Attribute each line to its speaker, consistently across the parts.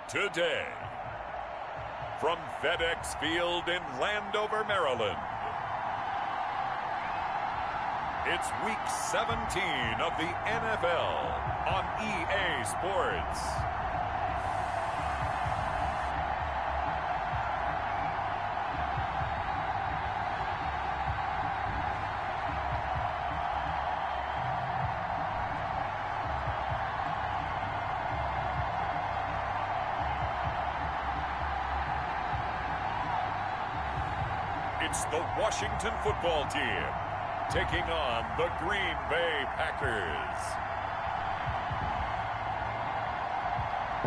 Speaker 1: today. From FedEx Field in Landover, Maryland, it's Week 17 of the NFL on EA Sports. It's the Washington football team taking on the Green Bay Packers.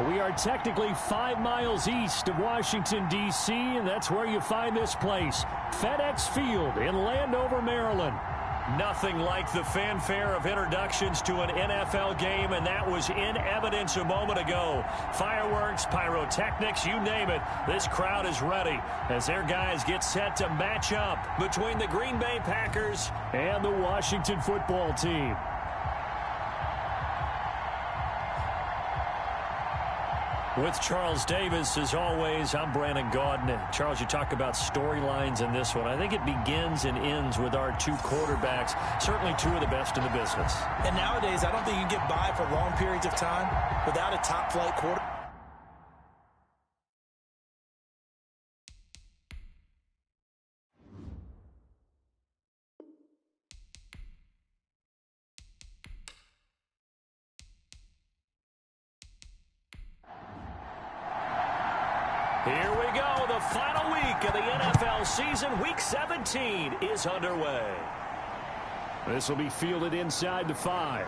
Speaker 2: We are technically 5 miles east of Washington, D.C., and that's where you find this place, FedEx Field in Landover, Maryland. Nothing like the fanfare of introductions to an NFL game, and that was in evidence a moment ago. Fireworks, pyrotechnics, you name it. This crowd is ready as their guys get set to match up between the Green Bay Packers and the Washington football team. With Charles Davis, as always, I'm Brandon Gaudin. Charles, you talk about storylines in this one. I think it begins and ends with our two quarterbacks, certainly two of the best in the business.
Speaker 3: And nowadays, I don't think you can get by for long periods of time without a top-flight quarterback.
Speaker 2: Here we go. The final week of the NFL season. Week 17 is underway. This will be fielded inside the 5.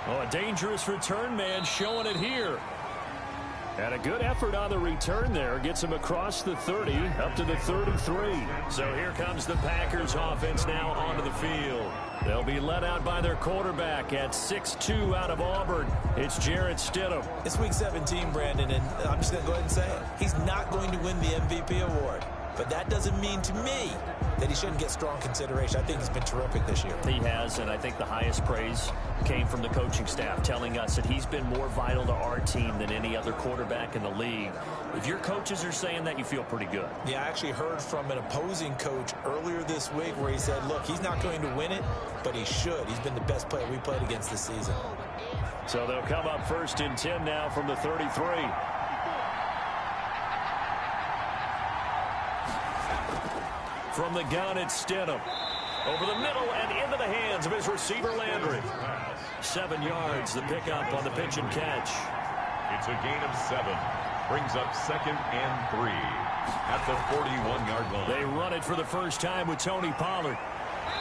Speaker 2: Oh, a dangerous return man showing it here. And a good effort on the return there. Gets him across the 30 up to the 33. So here comes the Packers offense now onto the field. They'll be led out by their quarterback at 6'2" out of Auburn. It's Jarrett Stidham.
Speaker 3: It's Week 17, Brandon, and I'm just going to go ahead and say it. He's not going to win the MVP award. But that doesn't mean to me that he shouldn't get strong consideration. I think he's been terrific this year.
Speaker 2: He has, and I think the highest praise came from the coaching staff telling us that he's been more vital to our team than any other quarterback in the league. If your coaches are saying that, you feel pretty good.
Speaker 3: Yeah, I actually heard from an opposing coach earlier this week where he said, look, he's not going to win it, but he should. He's been the best player we played against this season.
Speaker 2: So they'll come up 1st and 10 now from the 33. From the gun, it's Stidham. Over the middle and into the hands of his receiver, Landry. 7 yards, the pickup on the pitch and catch.
Speaker 1: It's a gain of 7. Brings up 2nd and 3 at the 41-yard line.
Speaker 2: They run it for the first time with Tony Pollard.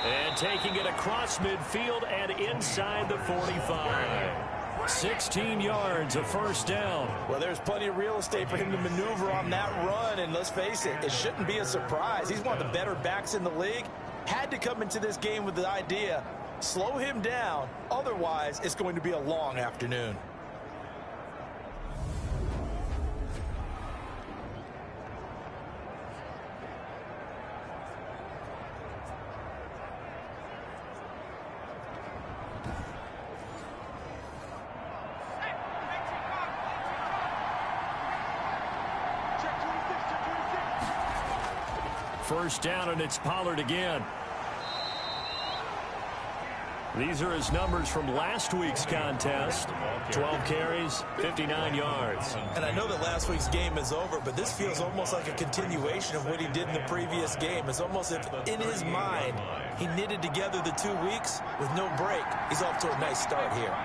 Speaker 2: And taking it across midfield and inside the 45. 16 yards, a first down.
Speaker 3: Well, there's plenty of real estate for him to maneuver on that run, and let's face it, it shouldn't be a surprise. He's one of the better backs in the league. Had to come into this game with the idea, slow him down, otherwise it's going to be a long afternoon.
Speaker 2: First down, and it's Pollard again. These are his numbers from last week's contest. 12 carries, 59 yards.
Speaker 3: And I know that last week's game is over, but this feels almost like a continuation of what he did in the previous game. It's almost if, in his mind, he knitted together the 2 weeks with no break. He's off to a nice start here.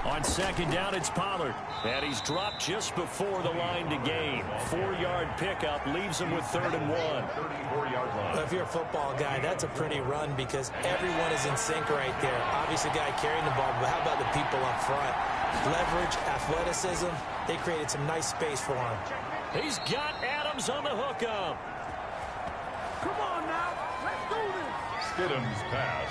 Speaker 2: On 2nd down, it's Pollard. And he's dropped just before the line to gain. 4-yard pickup leaves him with 3rd and 1.
Speaker 1: 34-yard line.
Speaker 3: Well, if you're a football guy, that's a pretty run because everyone is in sync right there. Obviously, guy carrying the ball, but how about the people up front? Leverage, athleticism, they created some nice space for him.
Speaker 2: He's got Adams on the hookup.
Speaker 4: Come on now, let's do this.
Speaker 1: Stidham's pass.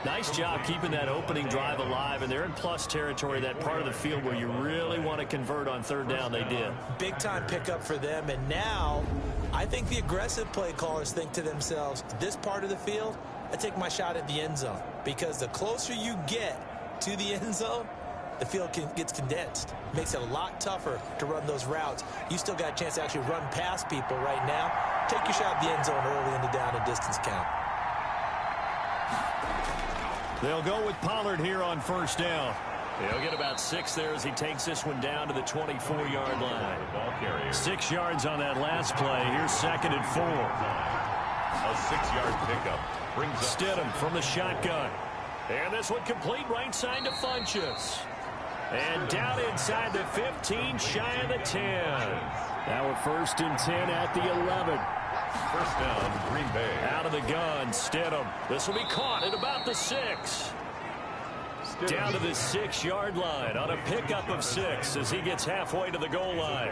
Speaker 2: Nice job keeping that opening drive alive, and they're in plus territory, that part of the field where you really want to convert on 3rd down. They did.
Speaker 3: Big-time pickup for them, and now I think the aggressive play callers think to themselves, this part of the field, I take my shot at the end zone because the closer you get to the end zone, the field gets condensed. Makes it a lot tougher to run those routes. You still got a chance to actually run past people right now. Take your shot at the end zone early in the down and distance count.
Speaker 2: They'll go with Pollard here on first down. He'll get about 6 there as he takes this one down to the 24-yard line. 6 yards on that last play. Here's 2nd and 4.
Speaker 1: A 6-yard pickup brings up
Speaker 2: Stidham from the shotgun. And this one complete right side to Funchess. And down inside the 15, shy of the 10. Now a 1st and 10 at the 11.
Speaker 1: First down, Green Bay.
Speaker 2: Out of the gun, Stidham. This will be caught at about the 6. Down to the 6-yard line on a pickup of 6 as he gets halfway to the goal line.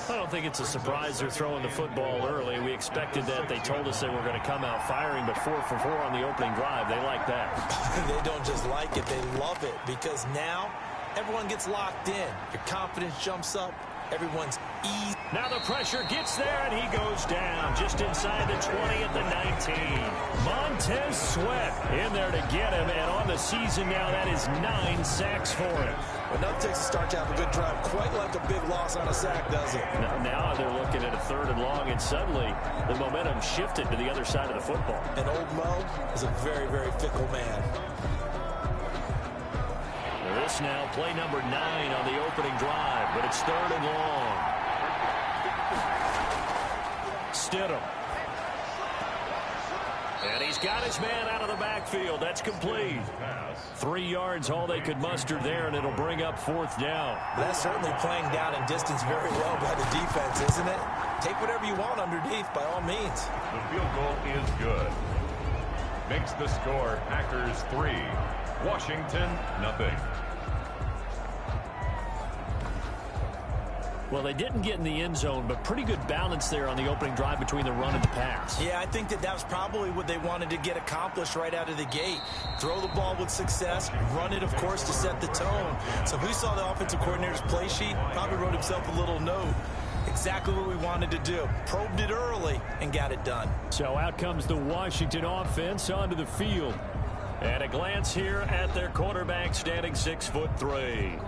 Speaker 2: I don't think it's a surprise they're throwing the football early. We expected that. They told us they were going to come out firing, but 4 for 4 on the opening drive. They like that.
Speaker 3: They don't just like it, they love it, because now everyone gets locked in. Your confidence jumps up. Everyone's easy.
Speaker 2: Now the pressure gets there, and he goes down just inside the 20 at the 19. Montez Sweat in there to get him, and on the season now, that is 9 sacks for him.
Speaker 3: Enough takes a start to have a good drive, quite like a big loss on a sack, does it?
Speaker 2: Now they're looking at a 3rd and long, and suddenly the momentum shifted to the other side of the football.
Speaker 3: And old Mo is a very, very fickle man.
Speaker 2: This now play number 9 on the opening drive, but it's 3rd and long. Stidham. And he's got his man out of the backfield. That's complete. 3 yards, all they could muster there, and it'll bring up 4th down.
Speaker 3: That's certainly playing down in distance very well by the defense, isn't it? Take whatever you want underneath, by all means.
Speaker 1: The field goal is good. Makes the score Packers 3, Washington 0.
Speaker 2: Well, they didn't get in the end zone, but pretty good balance there on the opening drive between the run and the pass.
Speaker 3: Yeah, I think that was probably what they wanted to get accomplished right out of the gate. Throw the ball with success, run it, of course, to set the tone. So who saw the offensive coordinator's play sheet? Probably wrote himself a little note. Exactly what we wanted to do. Probed it early and got it done.
Speaker 2: So out comes the Washington offense onto the field. And a glance here at their quarterback standing 6'3".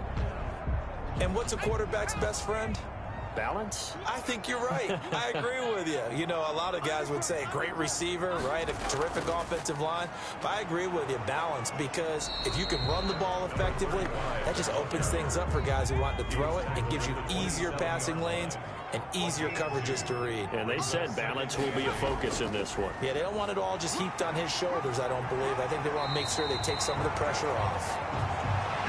Speaker 3: And what's a quarterback's best friend?
Speaker 2: Balance?
Speaker 3: I think you're right. I agree with you. You know, a lot of guys would say great receiver, right? A terrific offensive line. But I agree with you, balance, because if you can run the ball effectively, that just opens things up for guys who want to throw it and gives you easier passing lanes and easier coverages to read.
Speaker 2: And they said balance will be a focus in this one.
Speaker 3: Yeah, they don't want it all just heaped on his shoulders, I don't believe. I think they want to make sure they take some of the pressure off.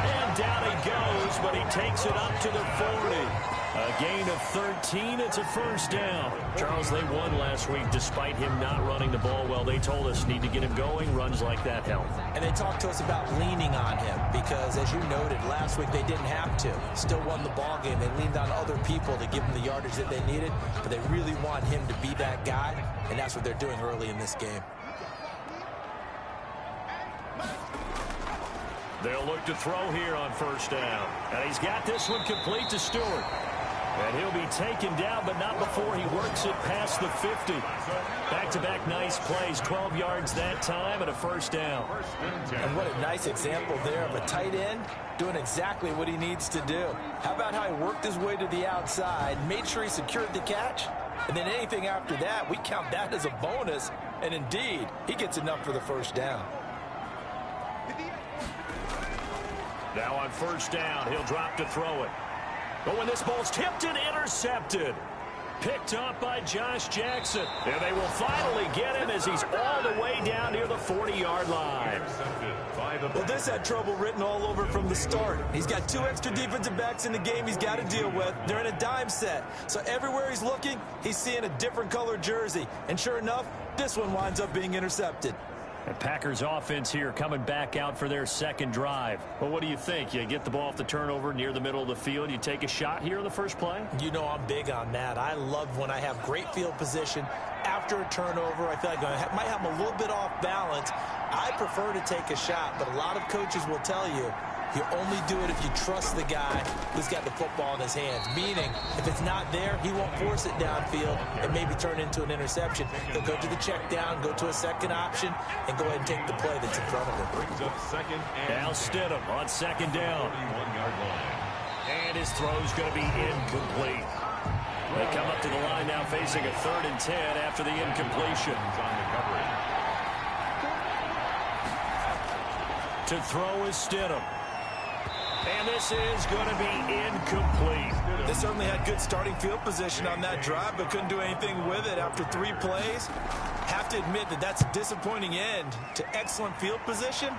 Speaker 2: And down he goes, but he takes it up to the 40. A gain of 13. It's a first down. Charles, they won last week despite him not running the ball well. They told us need to get him going. Runs like that help.
Speaker 3: And they talked to us about leaning on him because, as you noted, last week they didn't have to. Still won the ball game. They leaned on other people to give him the yardage that they needed, but they really want him to be that guy, and that's what they're doing early in this game.
Speaker 2: They'll look to throw here on first down. And he's got this one complete to Stewart. And he'll be taken down, but not before he works it past the 50. Back-to-back nice plays, 12 yards that time, and a first down.
Speaker 3: And what a nice example there of a tight end doing exactly what he needs to do. How about how he worked his way to the outside, made sure he secured the catch, and then anything after that, we count that as a bonus. And indeed, he gets enough for the first down.
Speaker 2: Now on first down, he'll drop to throw it. But when this ball's tipped and intercepted, picked up by Josh Jackson. And they will finally get him as he's all the way down near the 40-yard line.
Speaker 3: Well, this had trouble written all over from the start. He's got 2 extra defensive backs in the game he's got to deal with. They're in a dime set. So everywhere he's looking, he's seeing a different color jersey. And sure enough, this one winds up being intercepted.
Speaker 2: The Packers offense here coming back out for their second drive. Well, what do you think? You get the ball off the turnover near the middle of the field. You take a shot here on the first play?
Speaker 3: You know I'm big on that. I love when I have great field position after a turnover. I feel like I might have them a little bit off balance. I prefer to take a shot, but a lot of coaches will tell you You only do it if you trust the guy who's got the football in his hands. Meaning, if it's not there, he won't force it downfield and maybe turn into an interception. He'll go to the check down, go to a second option, and go ahead and take the play that's in front of him.
Speaker 1: Brings up second and
Speaker 2: Now Stidham on second down.
Speaker 1: 31-yard line.
Speaker 2: And his throw's going to be incomplete. They come up to the line now facing a 3rd and 10 after the incompletion.
Speaker 1: On the coverage.
Speaker 2: To throw is Stidham. And this is going to be incomplete.
Speaker 3: They certainly had good starting field position on that drive, but couldn't do anything with it after 3 plays. Have to admit that that's a disappointing end to excellent field position.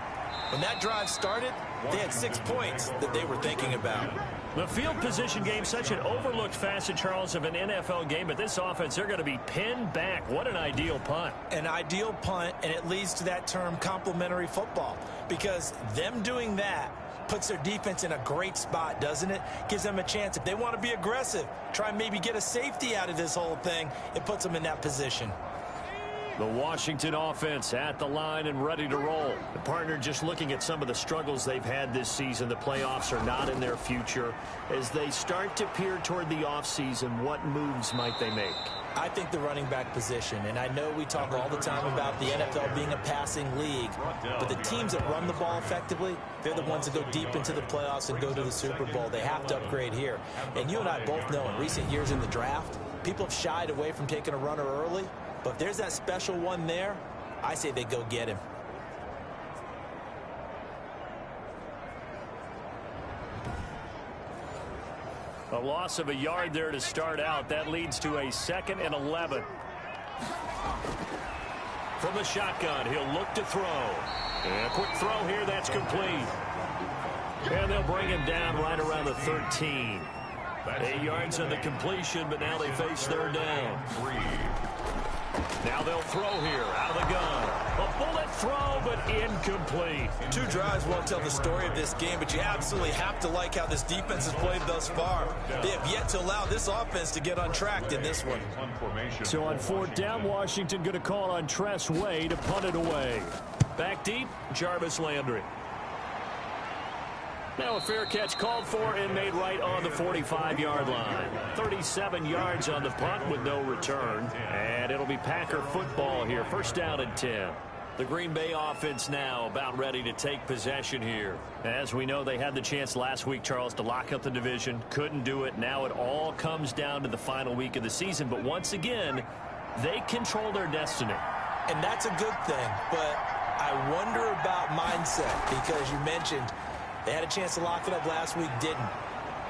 Speaker 3: When that drive started, they had 6 points that they were thinking about.
Speaker 2: The field position game, such an overlooked facet, Charles, of an NFL game, but this offense, they're going to be pinned back. What an ideal punt.
Speaker 3: An ideal punt, and it leads to that term complementary football, because them doing that puts their defense in a great spot, doesn't it? Gives them a chance. If they want to be aggressive, try and maybe get a safety out of this whole thing, it puts them in that position.
Speaker 2: The Washington offense at the line and ready to roll. The partner just looking at some of the struggles they've had this season. The playoffs are not in their future. As they start to peer toward the offseason, what moves might they make?
Speaker 3: I think the running back position, and I know we talk all the time about the NFL being a passing league, but the teams that run the ball effectively, they're the ones that go deep into the playoffs and go to the Super Bowl. They have to upgrade here. And you and I both know in recent years in the draft, people have shied away from taking a runner early. But if there's that special one there, I say they go get him.
Speaker 2: A loss of a yard there to start out. That leads to a 2nd and 11. From the shotgun, he'll look to throw. And a quick throw here, that's complete. And they'll bring him down right around the 13. 8 yards on the completion, but now they face 3rd down. Now they'll throw here out of the gun. A bullet throw, but incomplete.
Speaker 3: 2 drives won't tell the story of this game, but you absolutely have to like how this defense has played thus far. They have yet to allow this offense to get untracked in this one.
Speaker 2: So on 4th down, Washington going to call on Tress Way to punt it away. Back deep, Jarvis Landry. Now a fair catch called for and made right on the 45-yard line. 37 yards on the punt with no return. And it'll be Packer football here. 1st down and 10. The Green Bay offense now about ready to take possession here. As we know, they had the chance last week, Charles, to lock up the division. Couldn't do it. Now it all comes down to the final week of the season. But once again, they control their destiny.
Speaker 3: And that's a good thing. But I wonder about mindset, because you mentioned they had a chance to lock it up last week, didn't.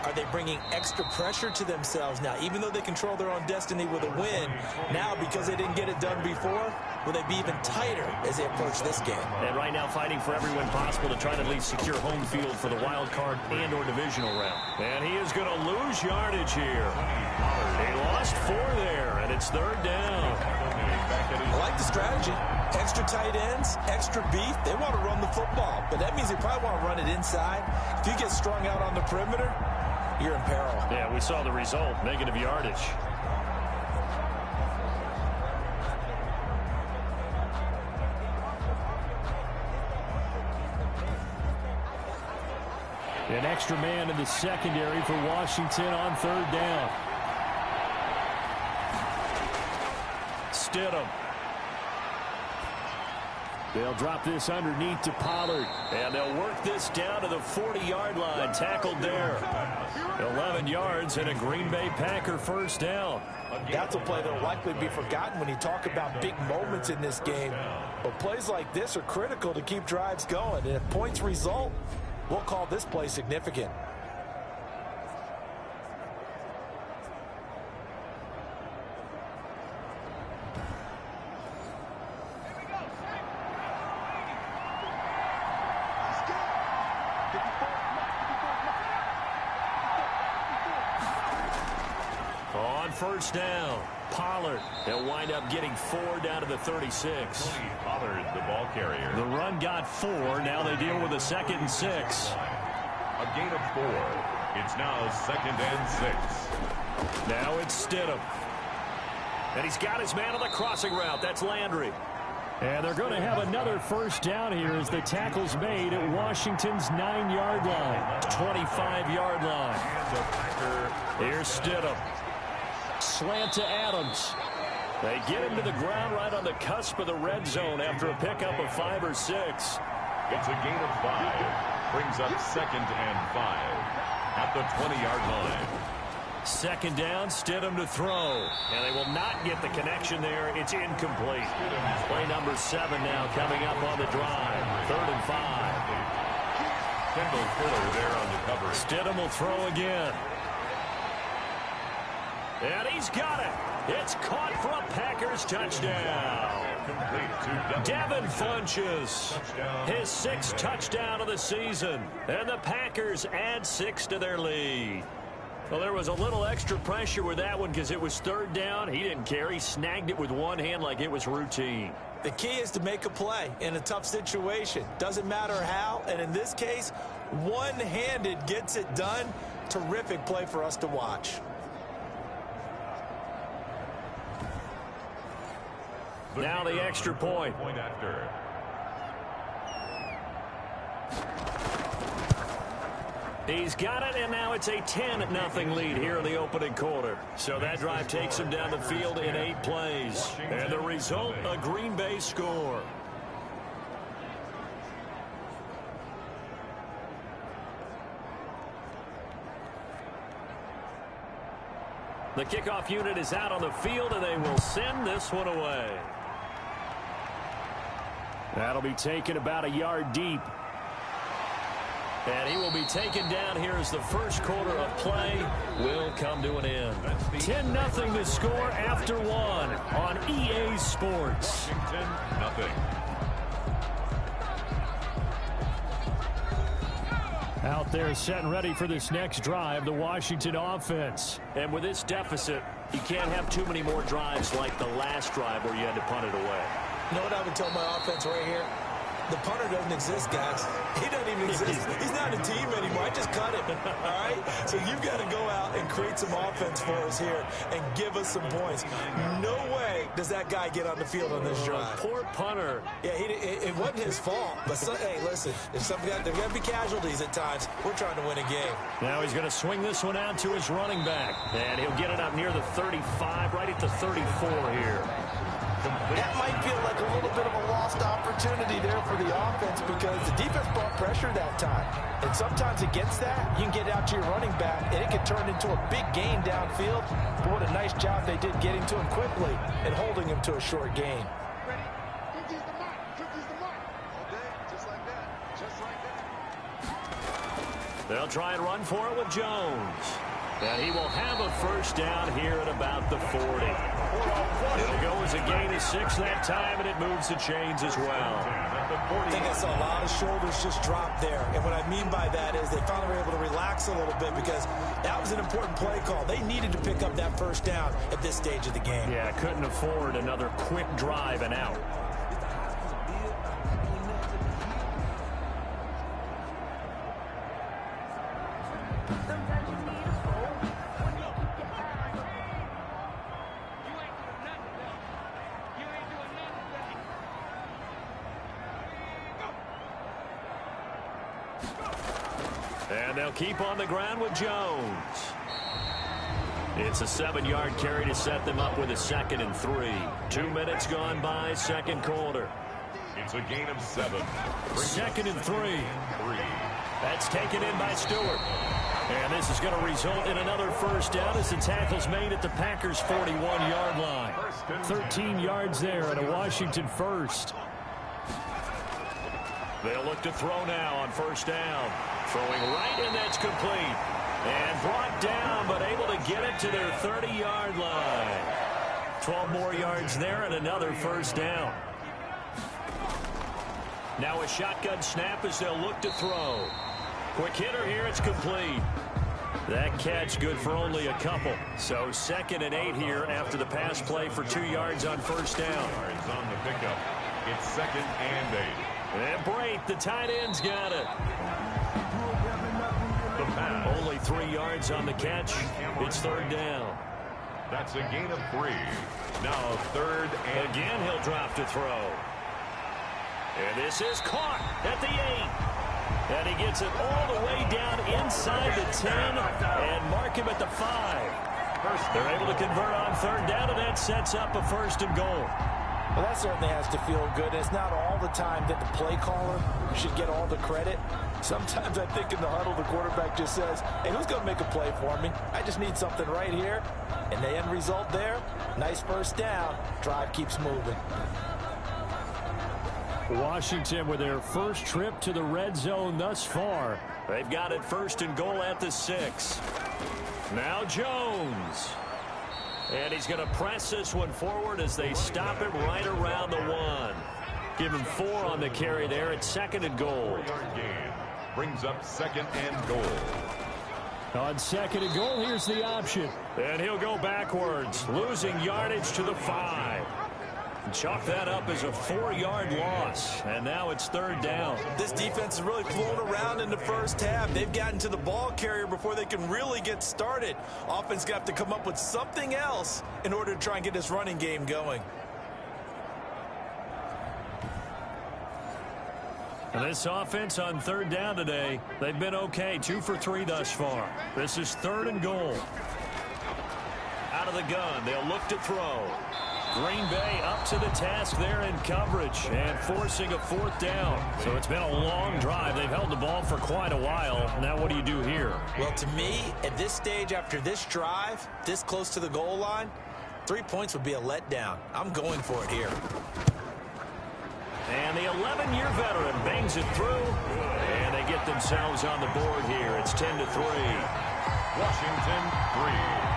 Speaker 3: Are they bringing extra pressure to themselves now? Even though they control their own destiny with a win, now because they didn't get it done before, will they be even tighter as they approach this game?
Speaker 2: And right now fighting for every win possible to try to at least secure home field for the wild card and or divisional round. And he is going to lose yardage here. He lost 4 there, and it's 3rd down.
Speaker 3: I like the strategy. Extra tight ends, extra beef. They want to run the football, but that means they probably want to run it inside. If you get strung out on the perimeter, you're in peril.
Speaker 2: Yeah, we saw the result, negative yardage. An extra man in the secondary for Washington on 3rd down. Stidham. They'll drop this underneath to Pollard. And they'll work this down to the 40-yard line. Tackled there. 11 yards and a Green Bay Packer 1st down.
Speaker 3: That's a play that will likely be forgotten when you talk about big moments in this game. But plays like this are critical to keep drives going. And if points result, we'll call this play significant.
Speaker 2: On 1st down, Pollard. They'll wind up getting 4 down to the 36.
Speaker 1: Pollard, the ball carrier.
Speaker 2: The run got 4. Now they deal with a 2nd and 6.
Speaker 1: A gain of 4. It's now 2nd and 6.
Speaker 2: Now it's Stidham. And he's got his man on the crossing route. That's Landry. And they're going to have another first down here as the tackle's made at Washington's 9-yard line. 25-yard line. Here's Stidham. Slant to Adams. They get him to the ground right on the cusp of the red zone after a pickup of 5 or 6.
Speaker 1: It's a gain of 5. Brings up 2nd and 5 at the 20-yard line.
Speaker 2: 2nd down, Stidham to throw. And they will not get the connection there. It's incomplete. Play number 7 now coming up on the drive. 3rd and 5.
Speaker 1: Kendall Fuller there on the cover.
Speaker 2: Stidham will throw again. And he's got it. It's caught for a Packers touchdown. Devin Funchess, his 6th touchdown of the season. And the Packers add 6 to their lead. Well, there was a little extra pressure with that one because it was 3rd down. He didn't care. He snagged it with one hand like it was routine.
Speaker 3: The key is to make a play in a tough situation. Doesn't matter how. And in this case, one-handed gets it done. Terrific play for us to watch.
Speaker 2: Now the extra point.
Speaker 1: After.
Speaker 2: He's got it, and now it's a 10-0 lead here in the opening quarter. So that drive takes him down the field in 8 plays. And the result, a Green Bay score. The kickoff unit is out on the field, and they will send this one away. That'll be taken about a yard deep. And he will be taken down here as the first quarter of play will come to an end. 10-0 the score after 1 on EA Sports.
Speaker 1: Washington, nothing.
Speaker 2: Out there set and ready for this next drive, the Washington offense. And with this deficit, you can't have too many more drives like the last drive where you had to punt it away.
Speaker 3: You know what I would tell my offense right here? The punter doesn't exist, guys. He doesn't even exist. He's not a team anymore. I just cut him. All right? So you've got to go out and create some offense for us here and give us some points. No way does that guy get on the field on this drive.
Speaker 2: Poor punter.
Speaker 3: Yeah, it wasn't his fault. But, hey, listen, there's got to be casualties at times. We're trying to win a game.
Speaker 2: Now he's going to swing this one out to his running back. And he'll get it up near the 35, right at the 34 here.
Speaker 3: That might feel like a little bit of a lost opportunity there for the offense because the defense brought pressure that time. And sometimes against that, you can get out to your running back, and it can turn into a big gain downfield. But what a nice job they did getting to him quickly and holding him to a short gain.
Speaker 2: They'll try and run for it with Jones. And he will have a first down here at about the 40. It'll go as a gain of 6 that time, and it moves the chains as well.
Speaker 3: I think I saw a lot of shoulders just drop there. And what I mean by that is they finally were able to relax a little bit because that was an important play call. They needed to pick up that first down at this stage of the game.
Speaker 2: Yeah, couldn't afford another quick drive and out. And they'll keep on the ground with Jones. It's a 7-yard carry to set them up with a 2nd and 3. 2 minutes gone by, second quarter.
Speaker 1: It's a gain of 7.
Speaker 2: 2nd and 3. That's taken in by Stewart. And this is going to result in another first down as the tackle's made at the Packers' 41-yard line. 13 yards there and a Washington first. They'll look to throw now on first down. Throwing right, and that's complete. And brought down, but able to get it to their 30-yard line. 12 more yards there and another first down. Now a shotgun snap as they'll look to throw. Quick hitter here, it's complete. That catch good for only a couple. So 2nd and 8 here after the pass play for 2 yards on first down.
Speaker 1: Yards on the pickup. It's 2nd and 8.
Speaker 2: And Brate, the tight end's got it. Only 3 yards on the catch. It's 3rd down.
Speaker 1: That's a gain of 3. Now 3rd and...
Speaker 2: Again, he'll drop to throw. And this is caught at the 8. And he gets it all the way down inside the 10 and mark him at the 5. They're able to convert on third down, and that sets up a 1st and goal.
Speaker 3: Well, that certainly has to feel good. It's not all the time that the play caller should get all the credit. Sometimes I think in the huddle, the quarterback just says, hey, who's going to make a play for me? I just need something right here. And the end result there, nice 1st down. Drive keeps moving.
Speaker 2: Washington with their first trip to the red zone thus far. They've got it 1st and goal at the 6. Now Jones. And he's going to press this one forward as they stop him right around the 1. Give him 4 on the carry there at 2nd and goal.
Speaker 1: Brings up 2nd and goal.
Speaker 2: On 2nd and goal, here's the option. And he'll go backwards, losing yardage to the 5. Chalk that up as a 4-yard loss, and now it's 3rd down.
Speaker 3: This defense has really flown around in the first half. They've gotten to the ball carrier before they can really get started. Offense got to come up with something else in order to try and get this running game going.
Speaker 2: And this offense on 3rd down today, they've been okay, 2 for 3 thus far. This is 3rd and goal. Out of the gun, they'll look to throw. Green Bay up to the task there in coverage and forcing a 4th down. So it's been a long drive. They've held the ball for quite a while. Now what do you do here?
Speaker 3: Well, to me, at this stage after this drive, this close to the goal line, 3 points would be a letdown. I'm going for it here.
Speaker 2: And the 11-year veteran bangs it through. And they get themselves on the board here. It's 10-3.
Speaker 1: Washington 3.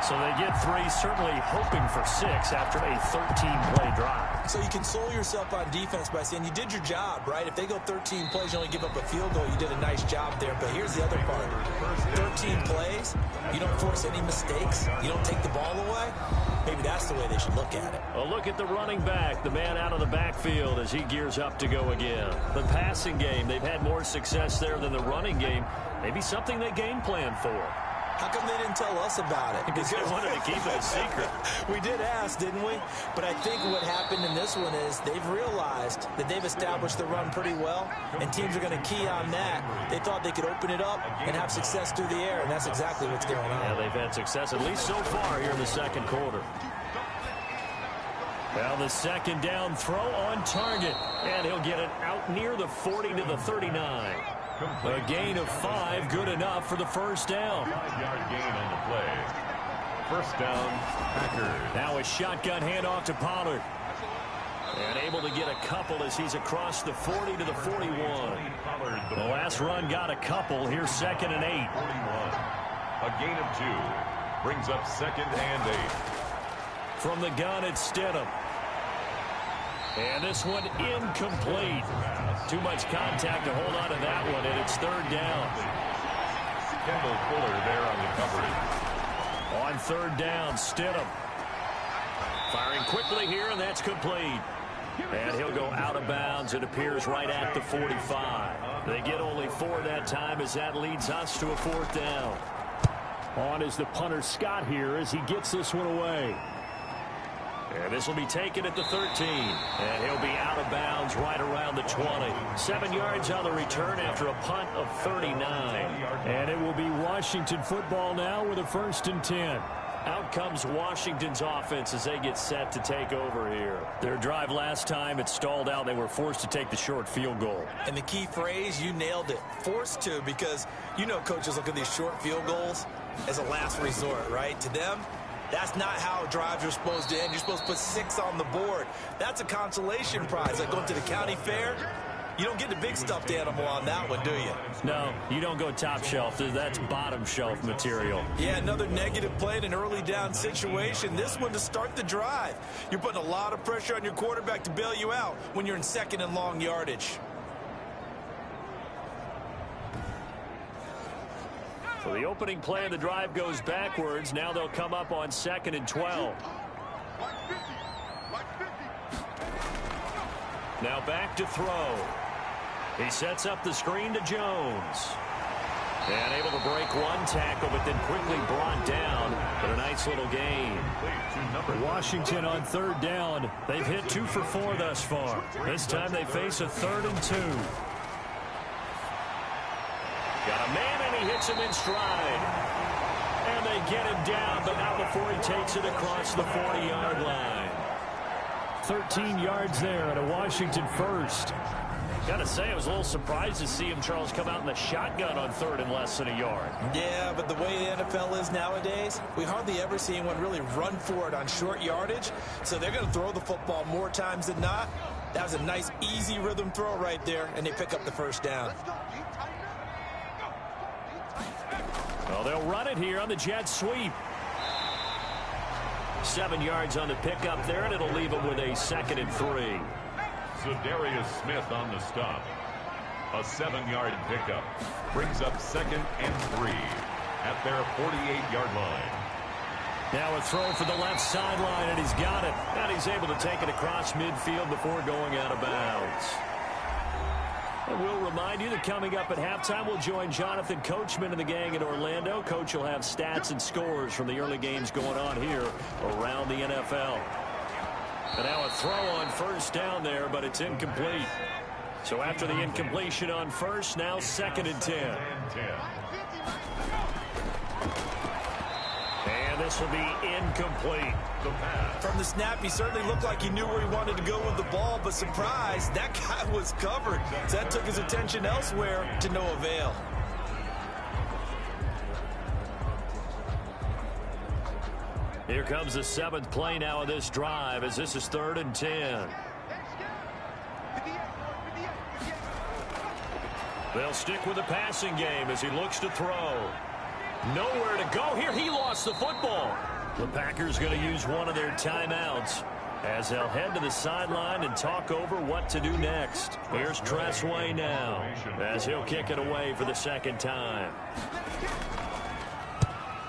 Speaker 2: So they get 3, certainly hoping for 6 after a 13-play drive.
Speaker 3: So you console yourself on defense by saying you did your job, right? If they go 13 plays, you only give up a field goal, you did a nice job there. But here's the other part. 13 plays, you don't force any mistakes, you don't take the ball away. Maybe that's the way they should look at it.
Speaker 2: A look at the running back, the man out of the backfield as he gears up to go again. The passing game, they've had more success there than the running game. Maybe something they game plan for.
Speaker 3: How come they didn't tell us about it?
Speaker 2: Because they wanted to keep it a secret.
Speaker 3: We did ask, didn't we? But I think what happened in this one is they've realized that they've established the run pretty well, and teams are going to key on that. They thought they could open it up and have success through the air, and that's exactly what's going on.
Speaker 2: Yeah, they've had success, at least so far here in the 2nd quarter. Well, the 2nd down throw on target, and he'll get it out near the 40 to the 39. A gain of 5, good enough for the 1st down.
Speaker 1: 5-yard gain on the play. 1st down, Packers.
Speaker 2: Now a shotgun handoff to Pollard. And able to get a couple as he's across the 40 to the 41. The last run got a couple. Here's 2nd and 8.
Speaker 1: 41. A gain of 2. Brings up 2nd and 8.
Speaker 2: From the gun, it's Stidham. And this one incomplete. Too much contact to hold on to that one, and it's 3rd down.
Speaker 1: Kendall Fuller there on the coverage.
Speaker 2: On 3rd down, Stidham. Firing quickly here, and that's complete. And he'll go out of bounds. It appears right at the 45. They get only 4 that time as that leads us to a 4th down. On is the punter Scott here as he gets this one away. And this will be taken at the 13. And he'll be out of bounds right around the 20. 7 yards on the return after a punt of 39. And it will be Washington football now with a 1st and 10. Out comes Washington's offense as they get set to take over here. Their drive last time, it stalled out. They were forced to take the short field goal.
Speaker 3: And the key phrase, you nailed it. Forced to, because you know coaches look at these short field goals as a last resort, right? To them, that's not how drives are supposed to end. You're supposed to put 6 on the board. That's a consolation prize. Like going to the county fair, you don't get the big stuffed animal on that one, do you?
Speaker 2: No, you don't go top shelf. That's bottom shelf material.
Speaker 3: Yeah, another negative play in an early down situation. This one to start the drive. You're putting a lot of pressure on your quarterback to bail you out when you're in 2nd and long yardage.
Speaker 2: So the opening play of the drive goes backwards. Now they'll come up on 2nd and 12. Now back to throw. He sets up the screen to Jones. And able to break one tackle, but then quickly brought down. But a nice little gain. Washington on third down. They've hit 2 for 4 thus far. This time they face a 3rd and 2. Got a man, and he hits him in stride. And they get him down, but not before he takes it across the 40-yard line. 13 yards there at a Washington first. Gotta say, I was a little surprised to see him, Charles, come out in the shotgun on 3rd and less than a yard.
Speaker 3: Yeah, but the way the NFL is nowadays, we hardly ever see anyone really run for it on short yardage. So they're going to throw the football more times than not. That was a nice, easy rhythm throw right there, and they pick up the first down.
Speaker 2: Well, they'll run it here on the jet sweep. 7 yards on the pickup there, and it'll leave them with a 2nd and 3.
Speaker 1: So Darius Smith on the stop. A 7-yard pickup. Brings up 2nd and 3 at their 48-yard line.
Speaker 2: Now a throw for the left sideline, and he's got it. And he's able to take it across midfield before going out of bounds. And we'll remind you that coming up at halftime, we'll join Jonathan Coachman and the gang in Orlando. Coach will have stats and scores from the early games going on here around the NFL. And now a throw on first down there, but it's incomplete. So after the incompletion on first, now 2nd and 10. And this will be incomplete.
Speaker 3: From the snap, he certainly looked like he knew where he wanted to go with the ball, but surprise, that guy was covered. So that took his attention elsewhere to no avail.
Speaker 2: Here comes the 7th play now of this drive, as this is 3rd and 10. They'll stick with the passing game as he looks to throw. Nowhere to go here. He lost the football. The Packers going to use one of their timeouts as they'll head to the sideline and talk over what to do next. Here's Tressway now as he'll kick it away for the 2nd time.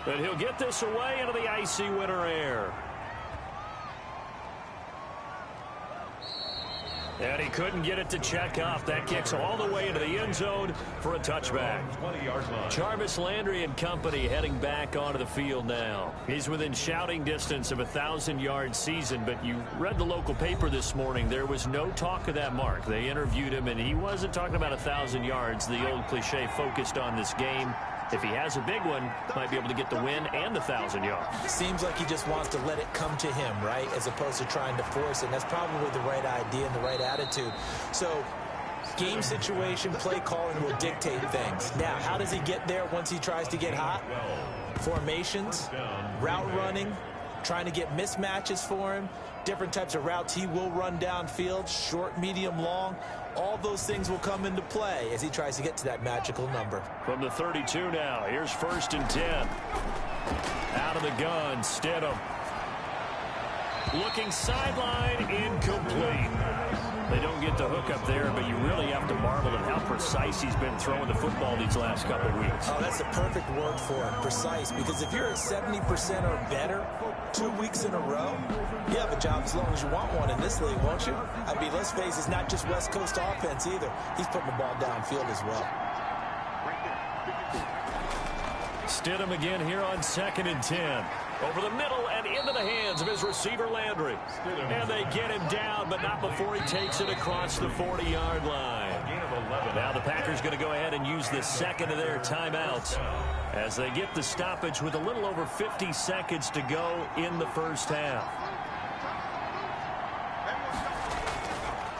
Speaker 2: And he'll get this away into the icy winter air. And he couldn't get it to check up. That kicks all the way into the end zone for a touchback. Jarvis Landry and company heading back onto the field now. He's within shouting distance of a 1,000-yard season, but you read the local paper this morning. There was no talk of that mark. They interviewed him, and he wasn't talking about 1,000 yards. The old cliche focused on this game. If he has a big one, might be able to get the win and the 1,000 yards.
Speaker 3: Seems like he just wants to let it come to him, right, as opposed to trying to force it. And that's probably the right idea and the right attitude. So game situation, play calling will dictate things. Now, how does he get there once he tries to get hot? Formations, route running, trying to get mismatches for him, different types of routes he will run downfield, short, medium, long. All those things will come into play as he tries to get to that magical number.
Speaker 2: From the 32 now, here's 1st and 10. Out of the gun, Stidham. Looking sideline, incomplete. They don't get the hook up there, but you really have to marvel at how precise he's been throwing the football these last couple of weeks.
Speaker 3: Oh, that's the perfect word for it, precise, because if you're at 70% or better 2 weeks in a row, you have a job as long as you want one in this league, won't you? I mean, let's face it, it's not just West Coast offense either. He's putting the ball downfield as well.
Speaker 2: Stidham again here on 2nd and 10. Over the middle and into the hands of his receiver, Landry. And they get him down, but not before he takes it across the 40-yard line. Now the Packers going to go ahead and use the 2nd of their timeouts as they get the stoppage with a little over 50 seconds to go in the first half.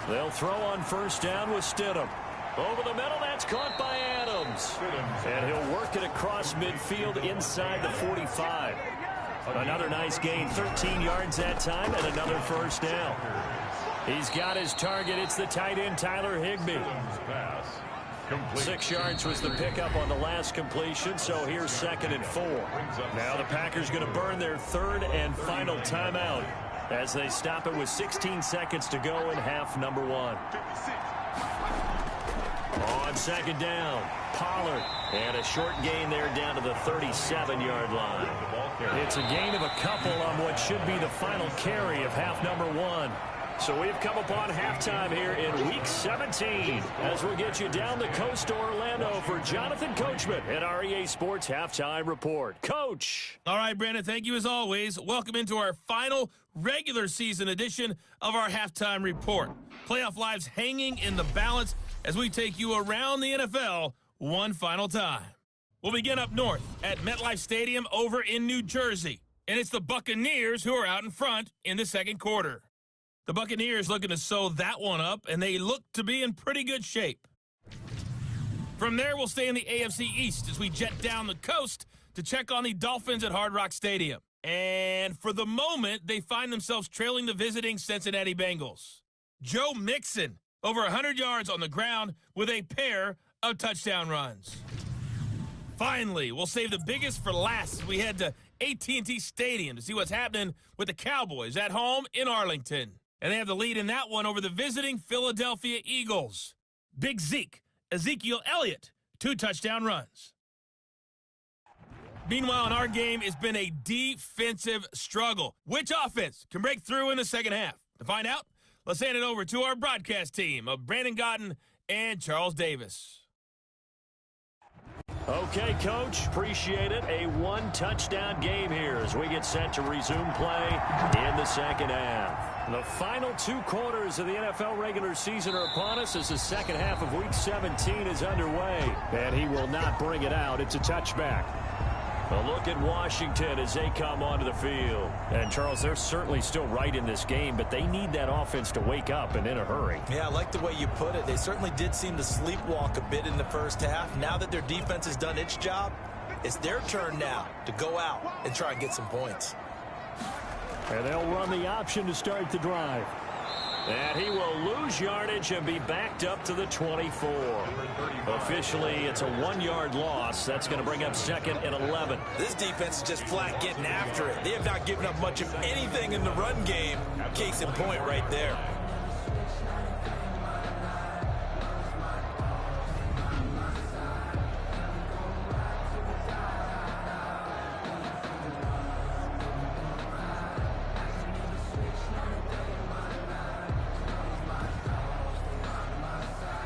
Speaker 2: They'll throw on first down with Stidham. Over the middle, that's caught by Adams. And he'll work it across midfield inside the 45. Another nice gain, 13 yards that time, and another first down. He's got his target. It's the tight end, Tyler Higbee. 6 yards was the pickup on the last completion, so here's 2nd and 4. Now the Packers going to burn their 3rd and final timeout as they stop it with 16 seconds to go in half number 1. On 2nd down, Pollard. And a short gain there down to the 37-yard line. It's a gain of a couple on what should be the final carry of half number 1. So we've come upon halftime here in Week 17 as we'll get you down the coast to Orlando for Jonathan Coachman at our EA Sports Halftime Report. Coach.
Speaker 5: All right, Brandon, thank you as always. Welcome into our final regular season edition of our Halftime Report. Playoff lives hanging in the balance as we take you around the NFL one final time. We'll begin up north at MetLife Stadium over in New Jersey. And it's the Buccaneers who are out in front in the second quarter. The Buccaneers looking to sew that one up, and they look to be in pretty good shape. From there, we'll stay in the AFC East as we jet down the coast to check on the Dolphins at Hard Rock Stadium. And for the moment, they find themselves trailing the visiting Cincinnati Bengals. Joe Mixon, over 100 yards on the ground with a pair of touchdown runs. Finally, we'll save the biggest for last as we head to AT&T Stadium to see what's happening with the Cowboys at home in Arlington. And they have the lead in that one over the visiting Philadelphia Eagles. Big Zeke, Ezekiel Elliott, 2 touchdown runs. Meanwhile, in our game, it's been a defensive struggle. Which offense can break through in the second half? To find out, let's hand it over to our broadcast team of Brandon Gotten and Charles Davis.
Speaker 2: Okay, Coach, appreciate it. A 1-touchdown game here as we get set to resume play in the second half. The final 2 quarters of the NFL regular season are upon us as the second half of Week 17 is underway. And he will not bring it out. It's a touchback. A look at Washington as they come onto the field. And, Charles, they're certainly still right in this game, but they need that offense to wake up and in a hurry.
Speaker 3: Yeah, I like the way you put it. They certainly did seem to sleepwalk a bit in the first half. Now that their defense has done its job, it's their turn now to go out and try and get some points.
Speaker 2: And they'll run the option to start the drive. And he will lose yardage and be backed up to the 24. Officially, it's a 1-yard loss. That's going to bring up 2nd and 11.
Speaker 3: This defense is just flat getting after it. They have not given up much of anything in the run game. Case in point right there.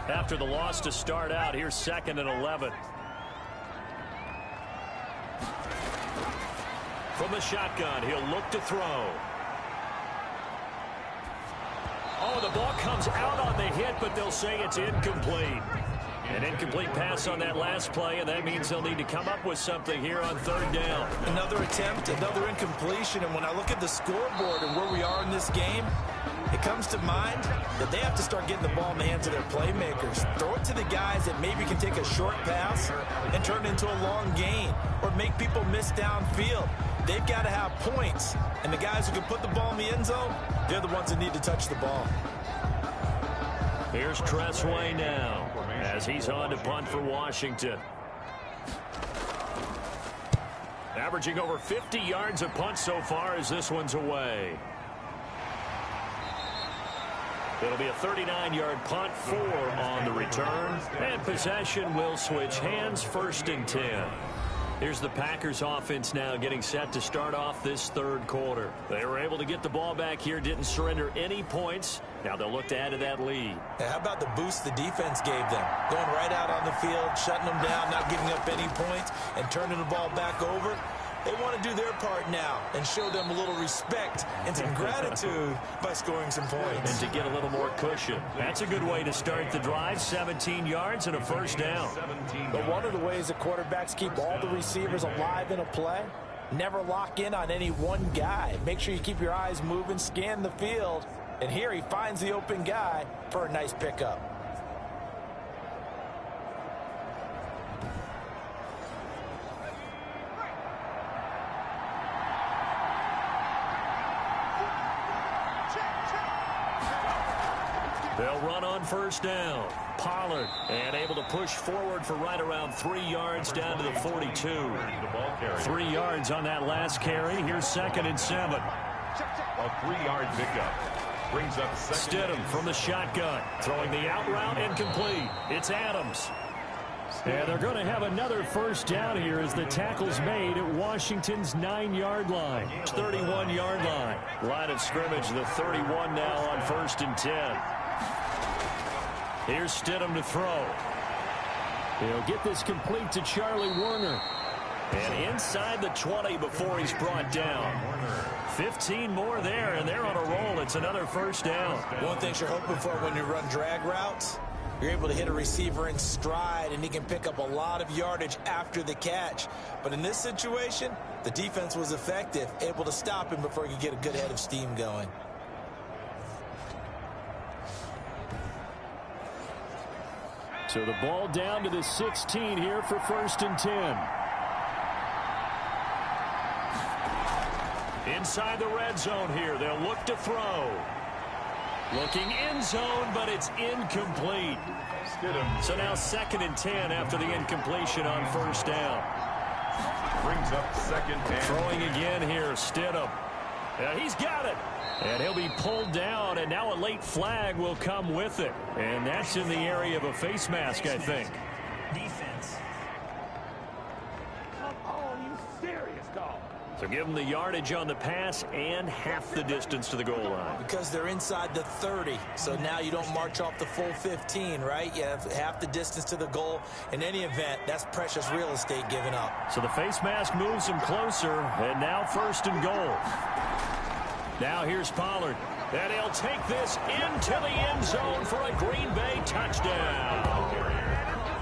Speaker 2: After the loss to start out, here's 2nd and 11. From the shotgun, he'll look to throw. Oh, the ball comes out on the hit, but they'll say it's incomplete. An incomplete pass on that last play, and that means they'll need to come up with something here on 3rd down.
Speaker 3: Another attempt, another incompletion, and when I look at the scoreboard and where we are in this game, it comes to mind that they have to start getting the ball in the hands of their playmakers. Throw it to the guys that maybe can take a short pass and turn it into a long gain or make people miss downfield. They've got to have points, and the guys who can put the ball in the end zone, they're the ones that need to touch the ball.
Speaker 2: Here's Tressway now as he's on to punt for Washington. Averaging over 50 yards a punt so far as this one's away. It'll be a 39-yard punt, 4 on the return. And possession will switch hands, 1st and 10. Here's the Packers offense now getting set to start off this 3rd quarter. They were able to get the ball back here, didn't surrender any points. Now they'll look to add to that lead.
Speaker 3: Now, how about the boost the defense gave them? Going right out on the field, shutting them down, not giving up any points, and turning the ball back over. They want to do their part now and show them a little respect and some gratitude by scoring some points.
Speaker 2: And to get a little more cushion. That's a good way to start the drive. 17 yards and a 1st down.
Speaker 3: But one of the ways the quarterbacks keep all the receivers alive in a play, never lock in on any one guy. Make sure you keep your eyes moving, scan the field. And here he finds the open guy for a nice pickup.
Speaker 2: They'll run on 1st down. Pollard, and able to push forward for right around 3 yards down to the 42. 3 yards on that last carry. Here's 2nd and 7.
Speaker 1: A 3-yard pickup. Brings up 2nd.
Speaker 2: Stidham from the shotgun. Throwing the out route incomplete. It's Adams. And they're going to have another first down here as the tackle's made at Washington's 9-yard line. 31-yard line. Line of scrimmage, the 31 now on 1st and 10. Here's Stidham to throw. He'll get this complete to Charlie Warner. And inside the 20 before he's brought down. 15 more there, and they're on a roll. It's another first down.
Speaker 3: One thing you're hoping for when you run drag routes, you're able to hit a receiver in stride, and he can pick up a lot of yardage after the catch. But in this situation, the defense was effective, able to stop him before he could get a good head of steam going.
Speaker 2: So the ball down to the 16 here for 1st and 10. Inside the red zone here, they'll look to throw. Looking end zone, but it's incomplete. So now 2nd and 10 after the incompletion on 1st down.
Speaker 1: Brings up 2nd and
Speaker 2: Throwing again here, Stidham. He's got it. And he'll be pulled down, and now a late flag will come with it. And that's in the area of a face mask, I think.
Speaker 4: Defense. Come on, you serious, dog.
Speaker 2: So give them the yardage on the pass and half the distance to the goal line.
Speaker 3: Because they're inside the 30, so now you don't march off the full 15, right? You have half the distance to the goal. In any event, that's precious real estate given up.
Speaker 2: So the face mask moves him closer, and now 1st and goal. Now here's Pollard. And he'll take this into the end zone for a Green Bay touchdown.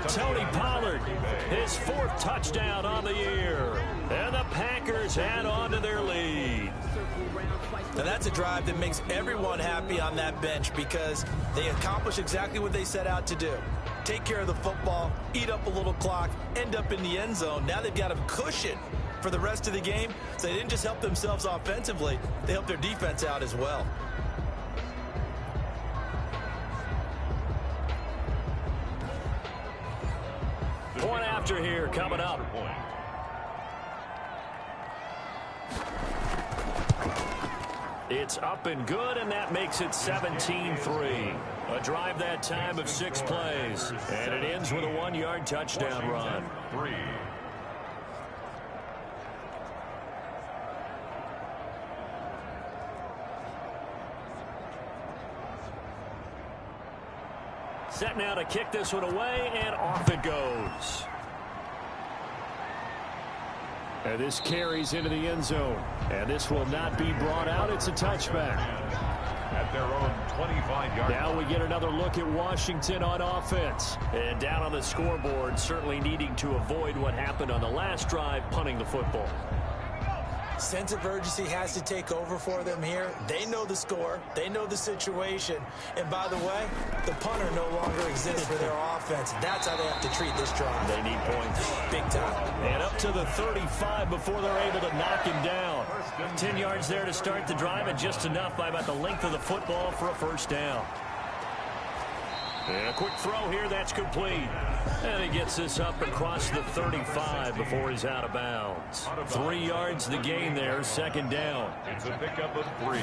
Speaker 2: Tony Pollard, his 4th touchdown on the year. And the Packers add on to their lead.
Speaker 3: Now that's a drive that makes everyone happy on that bench because they accomplish exactly what they set out to do. Take care of the football, eat up a little clock, end up in the end zone. Now they've got a cushion for the rest of the game. So they didn't just help themselves offensively, they helped their defense out as well.
Speaker 2: Point after here coming up. It's up and good, and that makes it 17-3. A drive that time of 6 plays. And it ends with a 1-yard touchdown run.
Speaker 1: 3.
Speaker 2: Set now to kick this one away, and off it goes. And this carries into the end zone. And this will not be brought out. It's a touchback.
Speaker 1: At their own 25-yard line.
Speaker 2: Now we get another look at Washington on offense. And down on the scoreboard, certainly needing to avoid what happened on the last drive, punting the football.
Speaker 3: Sense of urgency has to take over for them here. They know the score. They know the situation. And by the way, the punter no longer exists for their offense. That's how they have to treat this drive.
Speaker 2: They need points.
Speaker 3: Big time.
Speaker 2: And up to the 35 before they're able to knock him down. 10 yards there to start the drive, and just enough by about the length of the football for a first down. And a quick throw here, that's complete. And he gets this up across the 35 before he's out of bounds. 3 yards the gain there, 2nd down.
Speaker 1: It's a pickup of 3.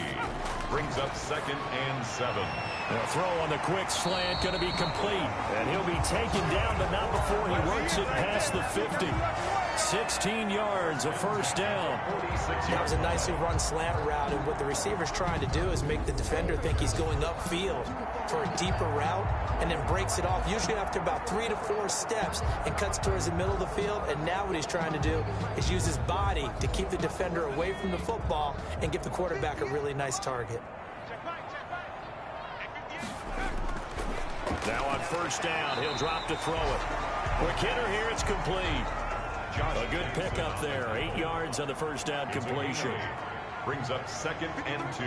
Speaker 1: Brings up 2nd and 7.
Speaker 2: The throw on the quick slant going to be complete. And he'll be taken down, but not before he works it past the 50. 16 yards, a first down.
Speaker 3: That was a nicely run slant route, and what the receiver's trying to do is make the defender think he's going upfield for a deeper route, and then breaks it off, usually after about 3 to 4 steps, and cuts towards the middle of the field. And now what he's trying to do is use his body to keep the defender away from the football and give the quarterback a really nice target.
Speaker 2: Now on first down, he'll drop to throw it. Quick hitter here, it's complete. A good pickup there. 8 yards on the first down completion.
Speaker 1: Brings up 2nd and 2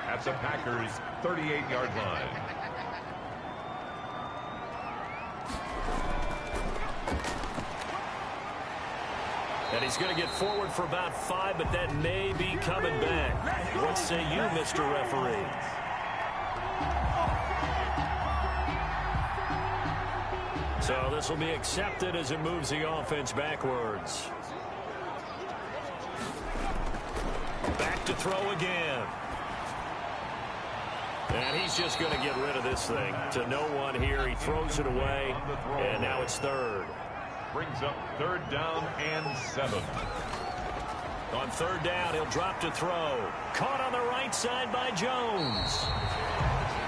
Speaker 1: at the Packers' 38-yard line.
Speaker 2: And he's going to get forward for about 5, but that may be coming back. What say you, Mr. Referee? So this will be accepted as it moves the offense backwards. Back to throw again. And he's just going to get rid of this thing. To no one here. He throws it away. And now it's third.
Speaker 1: Brings up third down and 7.
Speaker 2: On third down, he'll drop to throw. Caught on the right side by Jones.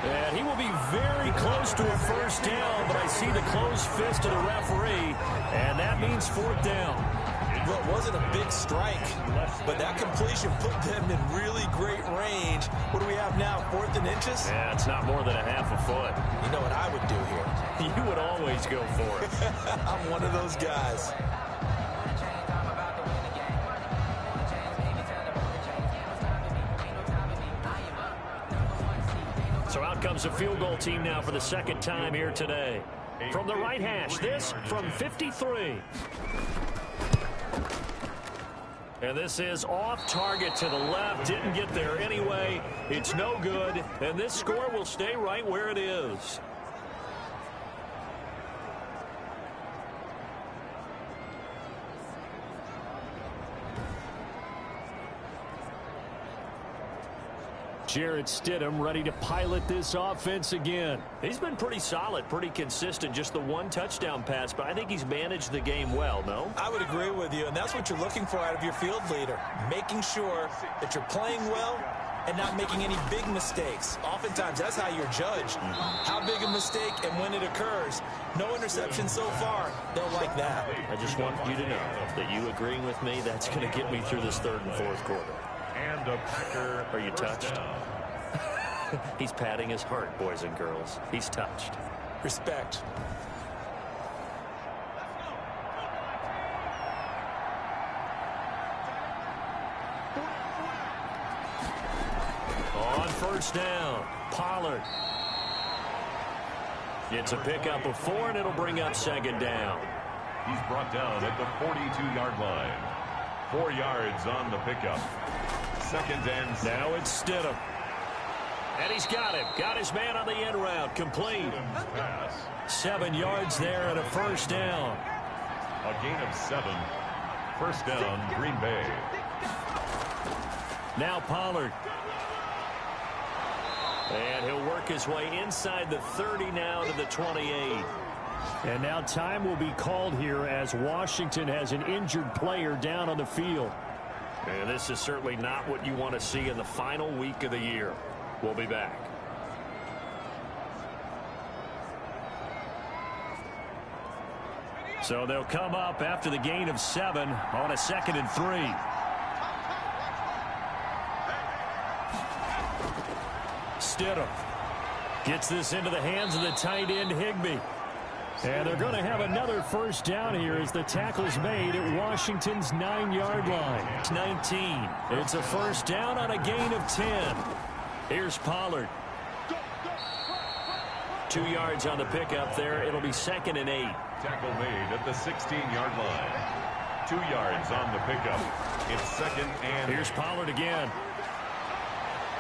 Speaker 2: And he will be very close to a first down, but I see the closed fist of the referee, and that means fourth down.
Speaker 3: Well, it wasn't a big strike, but that completion put them in really great range. What do we have now, 4th and inches?
Speaker 2: Yeah, it's not more than a half a foot.
Speaker 3: You know what I would do here?
Speaker 2: You would always go for it.
Speaker 3: I'm one of those guys.
Speaker 2: So out comes a field goal team now for the second time here today. From the right hash, this from 53. And this is off target to the left. Didn't get there anyway. It's no good. And this score will stay right where it is. Jarrett Stidham ready to pilot this offense again. He's been pretty solid, pretty consistent. Just the one touchdown pass, but I think he's managed the game well, no?
Speaker 3: I would agree with you, and that's what you're looking for out of your field leader. Making sure that you're playing well and not making any big mistakes. Oftentimes, that's how you're judged. How big a mistake and when it occurs. No interception so far. They'll like that.
Speaker 2: I just want you to know that you agreeing with me, that's going to get me through this third and fourth quarter.
Speaker 1: And a Packer.
Speaker 2: Are you touched? He's patting his heart, boys and girls. He's touched.
Speaker 3: Respect.
Speaker 2: On first down, Pollard. It's a pickup of 4, and it'll bring up second down.
Speaker 1: He's brought down at the 42-yard line. 4 yards on the pickup. Second and 7.
Speaker 2: Now it's Stidham. And he's got him. Got his man on the end route. Complete. 7 yards there and a first down.
Speaker 1: A gain of 7. First down, Green Bay.
Speaker 2: Now Pollard. And he'll work his way inside the 30 now to the 28. And now time will be called here as Washington has an injured player down on the field. And this is certainly not what you want to see in the final week of the year. We'll be back. So they'll come up after the gain of 7 on a 2nd and 3. Stidham gets this into the hands of the tight end Higbee. And they're going to have another first down here as the tackle is made at Washington's 9-yard line. It's 19. It's a first down on a gain of 10. Here's Pollard. 2 yards on the pickup there. It'll be 2nd and 8.
Speaker 1: Tackle made at the 16-yard line. 2 yards on the pickup. It's 2nd and...
Speaker 2: Here's Pollard again.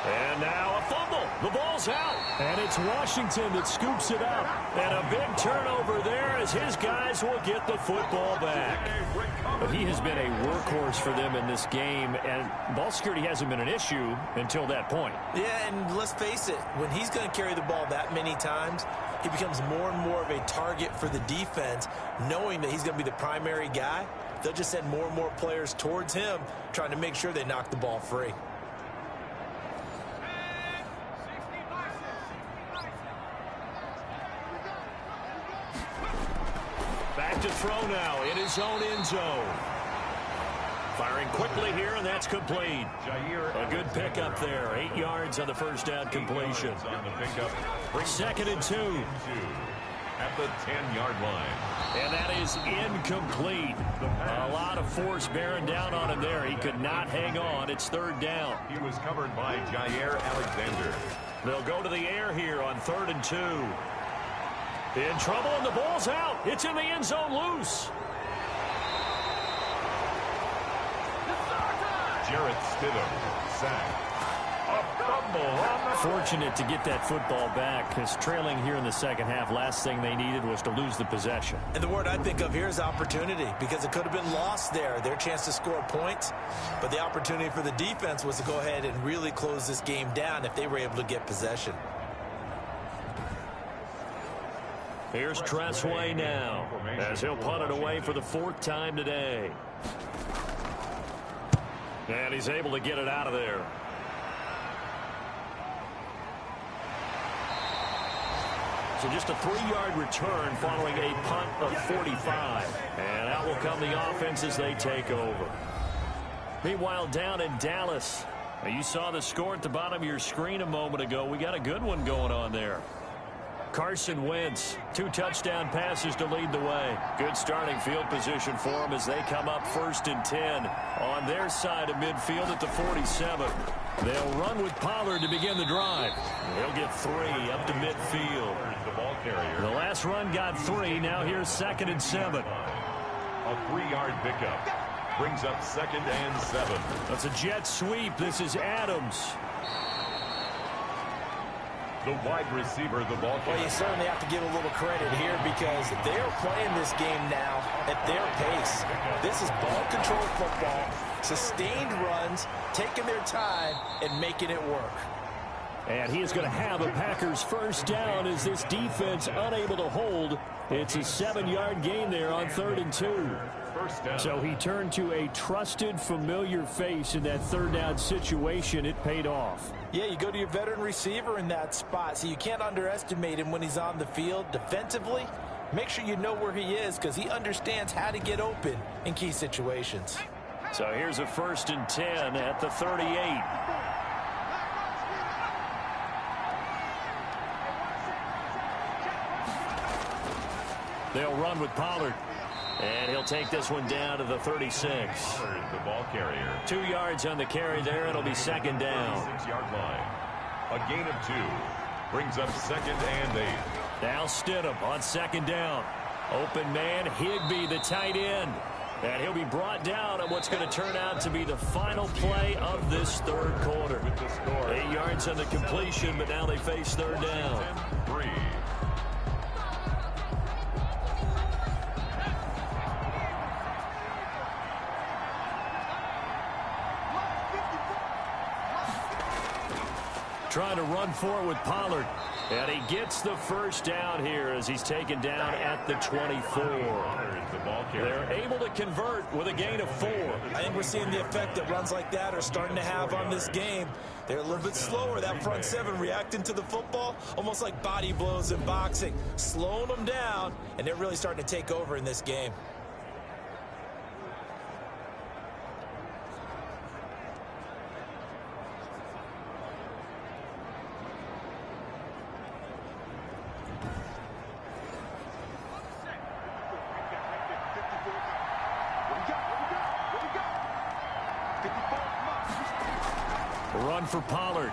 Speaker 2: And now a fumble. The ball's out. And it's Washington that scoops it up. And a big turnover there as his guys will get the football back. But he has been a workhorse for them in this game, and ball security hasn't been an issue until that point.
Speaker 3: Yeah, and let's face it, when he's going to carry the ball that many times, he becomes more and more of a target for the defense, knowing that he's going to be the primary guy. They'll just send more and more players towards him, trying to make sure they knock the ball free.
Speaker 2: Back to throw now in his own end zone. Firing quickly here, and that's complete. A good pickup there. 8 yards on the first down completion. 2nd and 2.
Speaker 1: At the 10-yard line.
Speaker 2: And that is incomplete. A lot of force bearing down on him there. He could not hang on. It's 3rd down.
Speaker 1: He was covered by Jair Alexander.
Speaker 2: They'll go to the air here on 3rd and 2. In trouble, and the ball's out. It's in the end zone loose.
Speaker 1: Jarrett Stidham, sack. A fumble on the...
Speaker 2: Fortunate to get that football back, because trailing here in the second half, last thing they needed was to lose the possession.
Speaker 3: And the word I think of here is opportunity, because it could have been lost there, their chance to score points. But the opportunity for the defense was to go ahead and really close this game down if they were able to get possession.
Speaker 2: Here's Tressway now, as he'll punt it away for the 4th time today. And he's able to get it out of there. So just a 3-yard return following a punt of 45. And out will come the offense as they take over. Meanwhile, down in Dallas, you saw the score at the bottom of your screen a moment ago. We got a good one going on there. Carson Wentz, 2 touchdown passes to lead the way. Good starting field position for them as they come up 1st and 10 on their side of midfield at the 47. They'll run with Pollard to begin the drive. They'll get 3 up to midfield. The last run got 3. Now here's 2nd and 7.
Speaker 1: A 3-yard pickup brings up 2nd and 7.
Speaker 2: That's a jet sweep. This is Adams.
Speaker 1: The wide receiver, the ball carrier.
Speaker 3: Well, you certainly have to give a little credit here because they're playing this game now at their pace. This is ball control football, sustained runs, taking their time, and making it work.
Speaker 2: And he is going to have a Packers 1st down as this defense unable to hold. It's a 7-yard gain there on 3rd and 2. So he turned to a trusted, familiar face in that 3rd down situation. It paid off.
Speaker 3: Yeah, you go to your veteran receiver in that spot, so you can't underestimate him when he's on the field defensively. Make sure you know where he is because he understands how to get open in key situations.
Speaker 2: So here's a 1st and 10 at the 38. They'll run with Pollard. And he'll take this one down to the 36.
Speaker 1: The ball carrier.
Speaker 2: 2 yards on the carry there. It'll be 2nd down.
Speaker 1: 6-yard line. A gain of 2. Brings up 2nd and 8.
Speaker 2: Now Stidham on 2nd down. Open man, Higbee, the tight end. And he'll be brought down at what's going to turn out to be the final play of this 3rd quarter. 8 yards on the completion, but now they face 3rd down.
Speaker 1: 3.
Speaker 2: Trying to run for it with Pollard. And he gets the 1st down here as he's taken down at the 24. They're able to convert with a gain of 4.
Speaker 3: I think we're seeing the effect that runs like that are starting to have on this game. They're a little bit slower, that front 7 reacting to the football, almost like body blows in boxing, slowing them down, and they're really starting to take over in this game.
Speaker 2: Run for Pollard.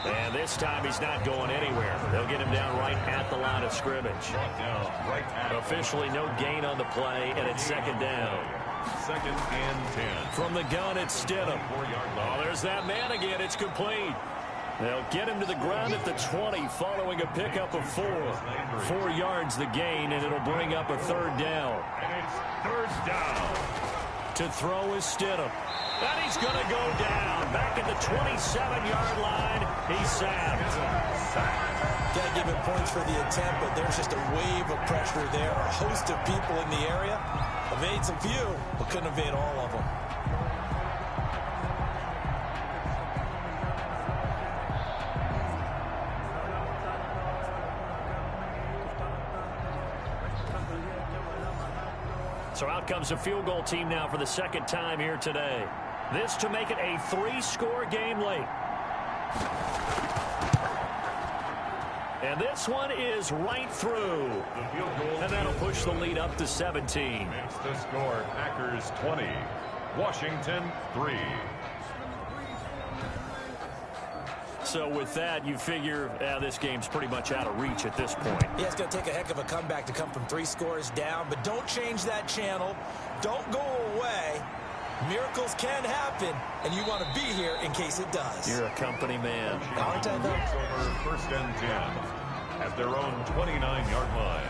Speaker 2: And this time he's not going anywhere. They'll get him down right at the line of scrimmage. Officially no gain on the play, and it's 2nd down.
Speaker 1: 2nd and 10.
Speaker 2: From the gun, it's Stidham. Oh, there's that man again. It's complete. They'll get him to the ground at the 20 following a pickup of 4. 4 yards the gain, and it'll bring up a 3rd down.
Speaker 1: And it's 3rd down.
Speaker 2: To throw is Stidham. And he's going to go down. Back at the 27-yard line. He's sacked.
Speaker 3: Got to give him points for the attempt, but there's just a wave of pressure there. A host of people in the area. Evades a few, but couldn't evade all of them.
Speaker 2: So out comes a field goal team now for the 2nd time here today. This to make it a 3-score game late. And this one is right through. And that'll push the lead up to 17.
Speaker 1: Makes the score Packers 20, Washington 3.
Speaker 2: So with that, you figure this game's pretty much out of reach at this point.
Speaker 3: Yeah, it's going to take a heck of a comeback to come from 3 scores down, but don't change that channel. Don't go away. Miracles can happen, and you want to be here in case it does.
Speaker 2: You're a company man.
Speaker 3: Aren't I, though?
Speaker 1: Over 1st and 10 at their own 29-yard line.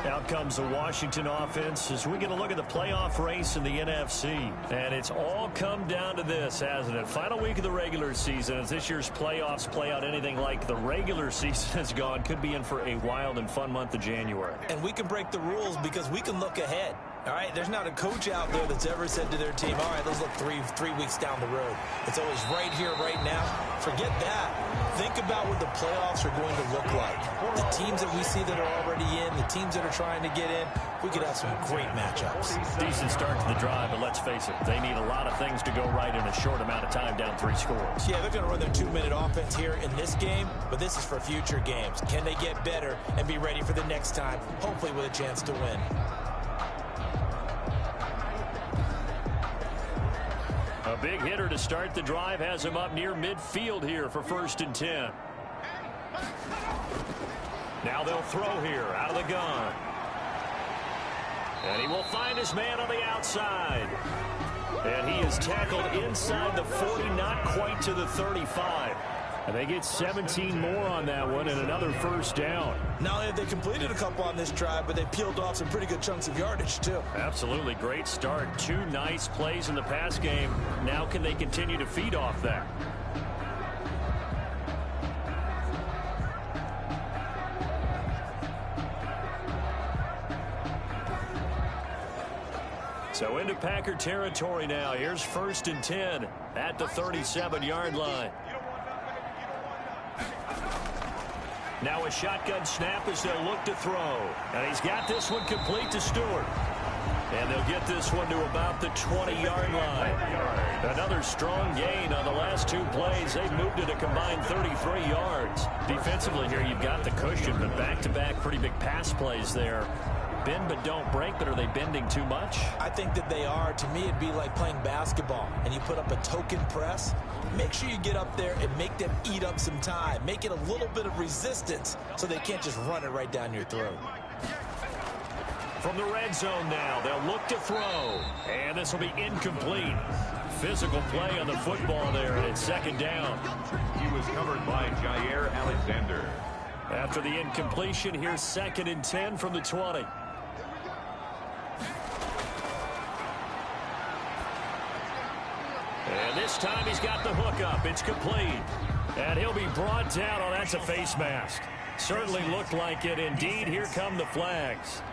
Speaker 2: Out comes the Washington offense as we get a look at the playoff race in the NFC. And it's all come down to this, hasn't it? Final week of the regular season. As this year's playoffs play out anything like the regular season has gone, could be in for a wild and fun month of January.
Speaker 3: And we can break the rules because we can look ahead. All right, there's not a coach out there that's ever said to their team, all right, let's look three weeks down the road. It's always right here, right now. Forget that. Think about what the playoffs are going to look like. The teams that we see that are already in, the teams that are trying to get in, we could have some great matchups.
Speaker 2: Decent start to the drive, but let's face it, they need a lot of things to go right in a short amount of time, down 3 scores.
Speaker 3: Yeah, they're going to run their 2-minute offense here in this game, but this is for future games. Can they get better and be ready for the next time, hopefully with a chance to win?
Speaker 2: A big hitter to start the drive has him up near midfield here for 1st and 10. Now they'll throw here out of the gun. And he will find his man on the outside. And he is tackled inside the 40, not quite to the 35. And they get 17 more on that one and another 1st down.
Speaker 3: Not only have they completed a couple on this drive, but they peeled off some pretty good chunks of yardage, too.
Speaker 2: Absolutely great start. 2 nice plays in the pass game. Now can they continue to feed off that? So into Packer territory now. Here's 1st and 10 at the 37-yard line. Now a shotgun snap as they'll look to throw. And he's got this one complete to Stewart. And they'll get this one to about the 20-yard line. Another strong gain on the last 2 plays. They've moved it a combined 33 yards. Defensively here, you've got the cushion, but back-to-back pretty big pass plays there. Bend but don't break, but are they bending too much?
Speaker 3: I think that they are. To me, it'd be like playing basketball, and you put up a token press. Make sure you get up there and make them eat up some time. Make it a little bit of resistance so they can't just run it right down your throat.
Speaker 2: From the red zone now, they'll look to throw. And this will be incomplete. Physical play on the football there, and it's 2nd down.
Speaker 1: He was covered by Jair Alexander.
Speaker 2: After the incompletion, here's 2nd and 10 from the 20. And this time he's got the hook up. It's complete. And he'll be brought down. Oh, that's a face mask. Certainly looked like it. Indeed, here come the flags.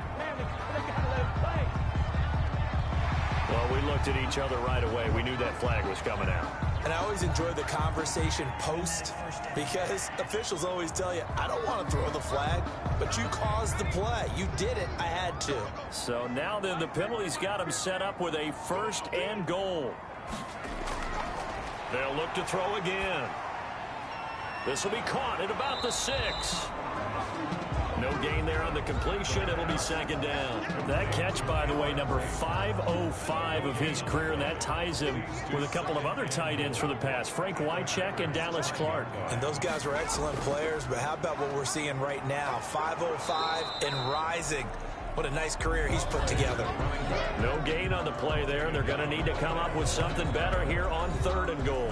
Speaker 2: Well, we looked at each other right away. We knew that flag was coming out.
Speaker 3: And I always enjoy the conversation post because officials always tell you, I don't want to throw the flag, but you caused the play. You did it. I had to.
Speaker 2: So now then the penalty's got him set up with a 1st and goal. They'll look to throw again. This will be caught at about the 6. No gain there on the completion. It'll be 2nd down. That catch, by the way, number 505 of his career, and that ties him with a couple of other tight ends for the pass, Frank Wycheck and Dallas Clark.
Speaker 3: And those guys are excellent players, but how about what we're seeing right now? 505 and rising. What a nice career he's put together.
Speaker 2: No gain on the play there. They're going to need to come up with something better here on 3rd and goal.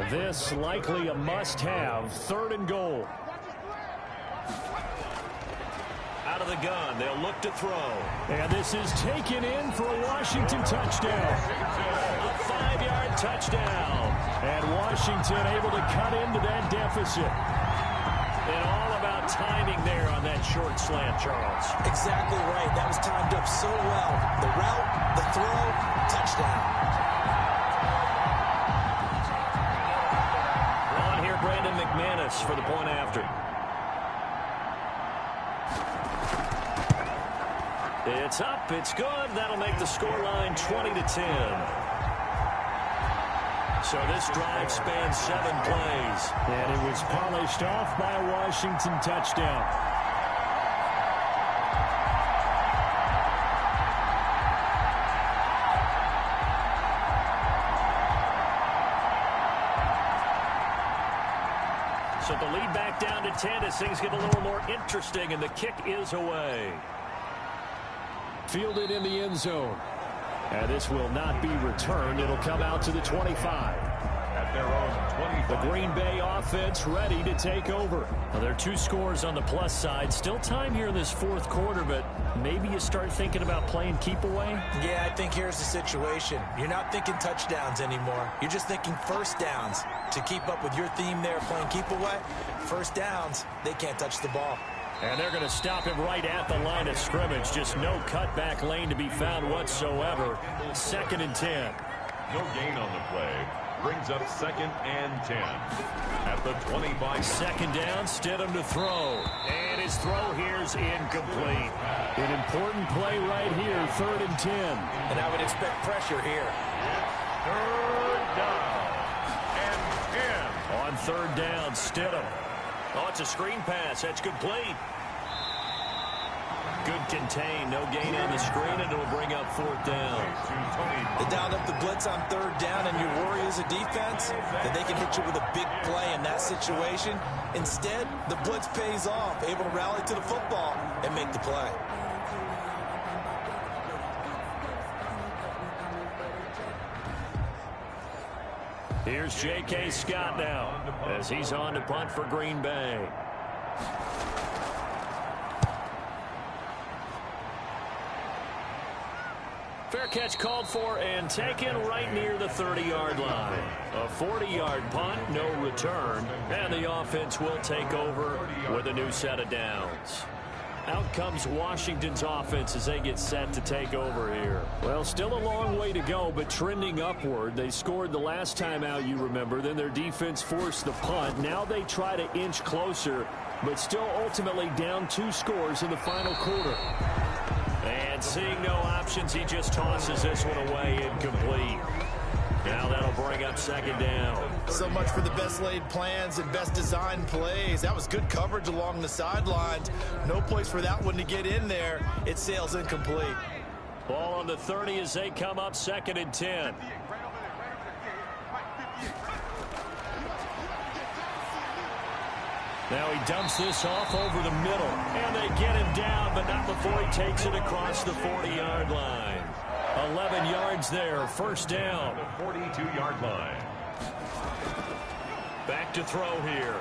Speaker 2: This likely a must-have, 3rd and goal. Out of the gun, they'll look to throw. And this is taken in for a Washington touchdown. A 5-yard touchdown. And Washington able to cut into that deficit. And all about timing there on that short slant, Charles.
Speaker 3: Exactly right. That was timed up so well. The route, the throw, touchdown.
Speaker 2: On here, Brandon McManus for the point after. It's up. It's good. That'll make the scoreline 20-10. So this drive spans 7 plays. And it was polished off by a Washington touchdown. So the lead back down to 10 as things get a little more interesting, and the kick is away. Fielded in the end zone. And this will not be returned. It'll come out to the 25.
Speaker 1: At at their own 25.
Speaker 2: The Green Bay offense ready to take over. Well, there are 2 scores on the plus side. Still time here in this fourth quarter, but maybe you start thinking about playing keep away?
Speaker 3: Yeah, I think here's the situation. You're not thinking touchdowns anymore. You're just thinking first downs. To keep up with your theme there, playing keep away, first downs, they can't touch the ball.
Speaker 2: And they're going to stop him right at the line of scrimmage. Just no cutback lane to be found whatsoever. 2nd and 10.
Speaker 1: No gain on the play. Brings up 2nd and 10. At the 25.
Speaker 2: 2nd down, Stidham to throw. And his throw here's incomplete. An important play right here, 3rd and 10.
Speaker 3: And I would expect pressure here.
Speaker 1: 3rd down and 10.
Speaker 2: On 3rd down, Stidham. Oh, it's a screen pass. That's complete. Good contain. No gain on the screen, and it'll bring up 4th down.
Speaker 3: They dialed up the blitz on 3rd down, and your worry as a defense that they can hit you with a big play in that situation. Instead, the blitz pays off, able to rally to the football and make the play.
Speaker 2: Here's J.K. Scott now as he's on to punt for Green Bay. Fair catch called for and taken right near the 30-yard line. A 40-yard punt, no return, and the offense will take over with a new set of downs. Out comes Washington's offense as they get set to take over here. Well, still a long way to go, but trending upward. They scored the last time out, you remember. Then their defense forced the punt. Now they try to inch closer, but still ultimately down 2 scores in the final quarter. And seeing no options, he just tosses this one away, incomplete. Now that'll bring up 2nd down.
Speaker 3: So much for the best laid plans and best designed plays. That was good coverage along the sidelines. No place for that one to get in there. It sails incomplete.
Speaker 2: Ball on the 30 as they come up 2nd and 10. Now he dumps this off over the middle. And they get him down, but not before he takes it across the 40-yard line. 11 yards there, 1st down.
Speaker 1: The 42-yard line.
Speaker 2: Back to throw here.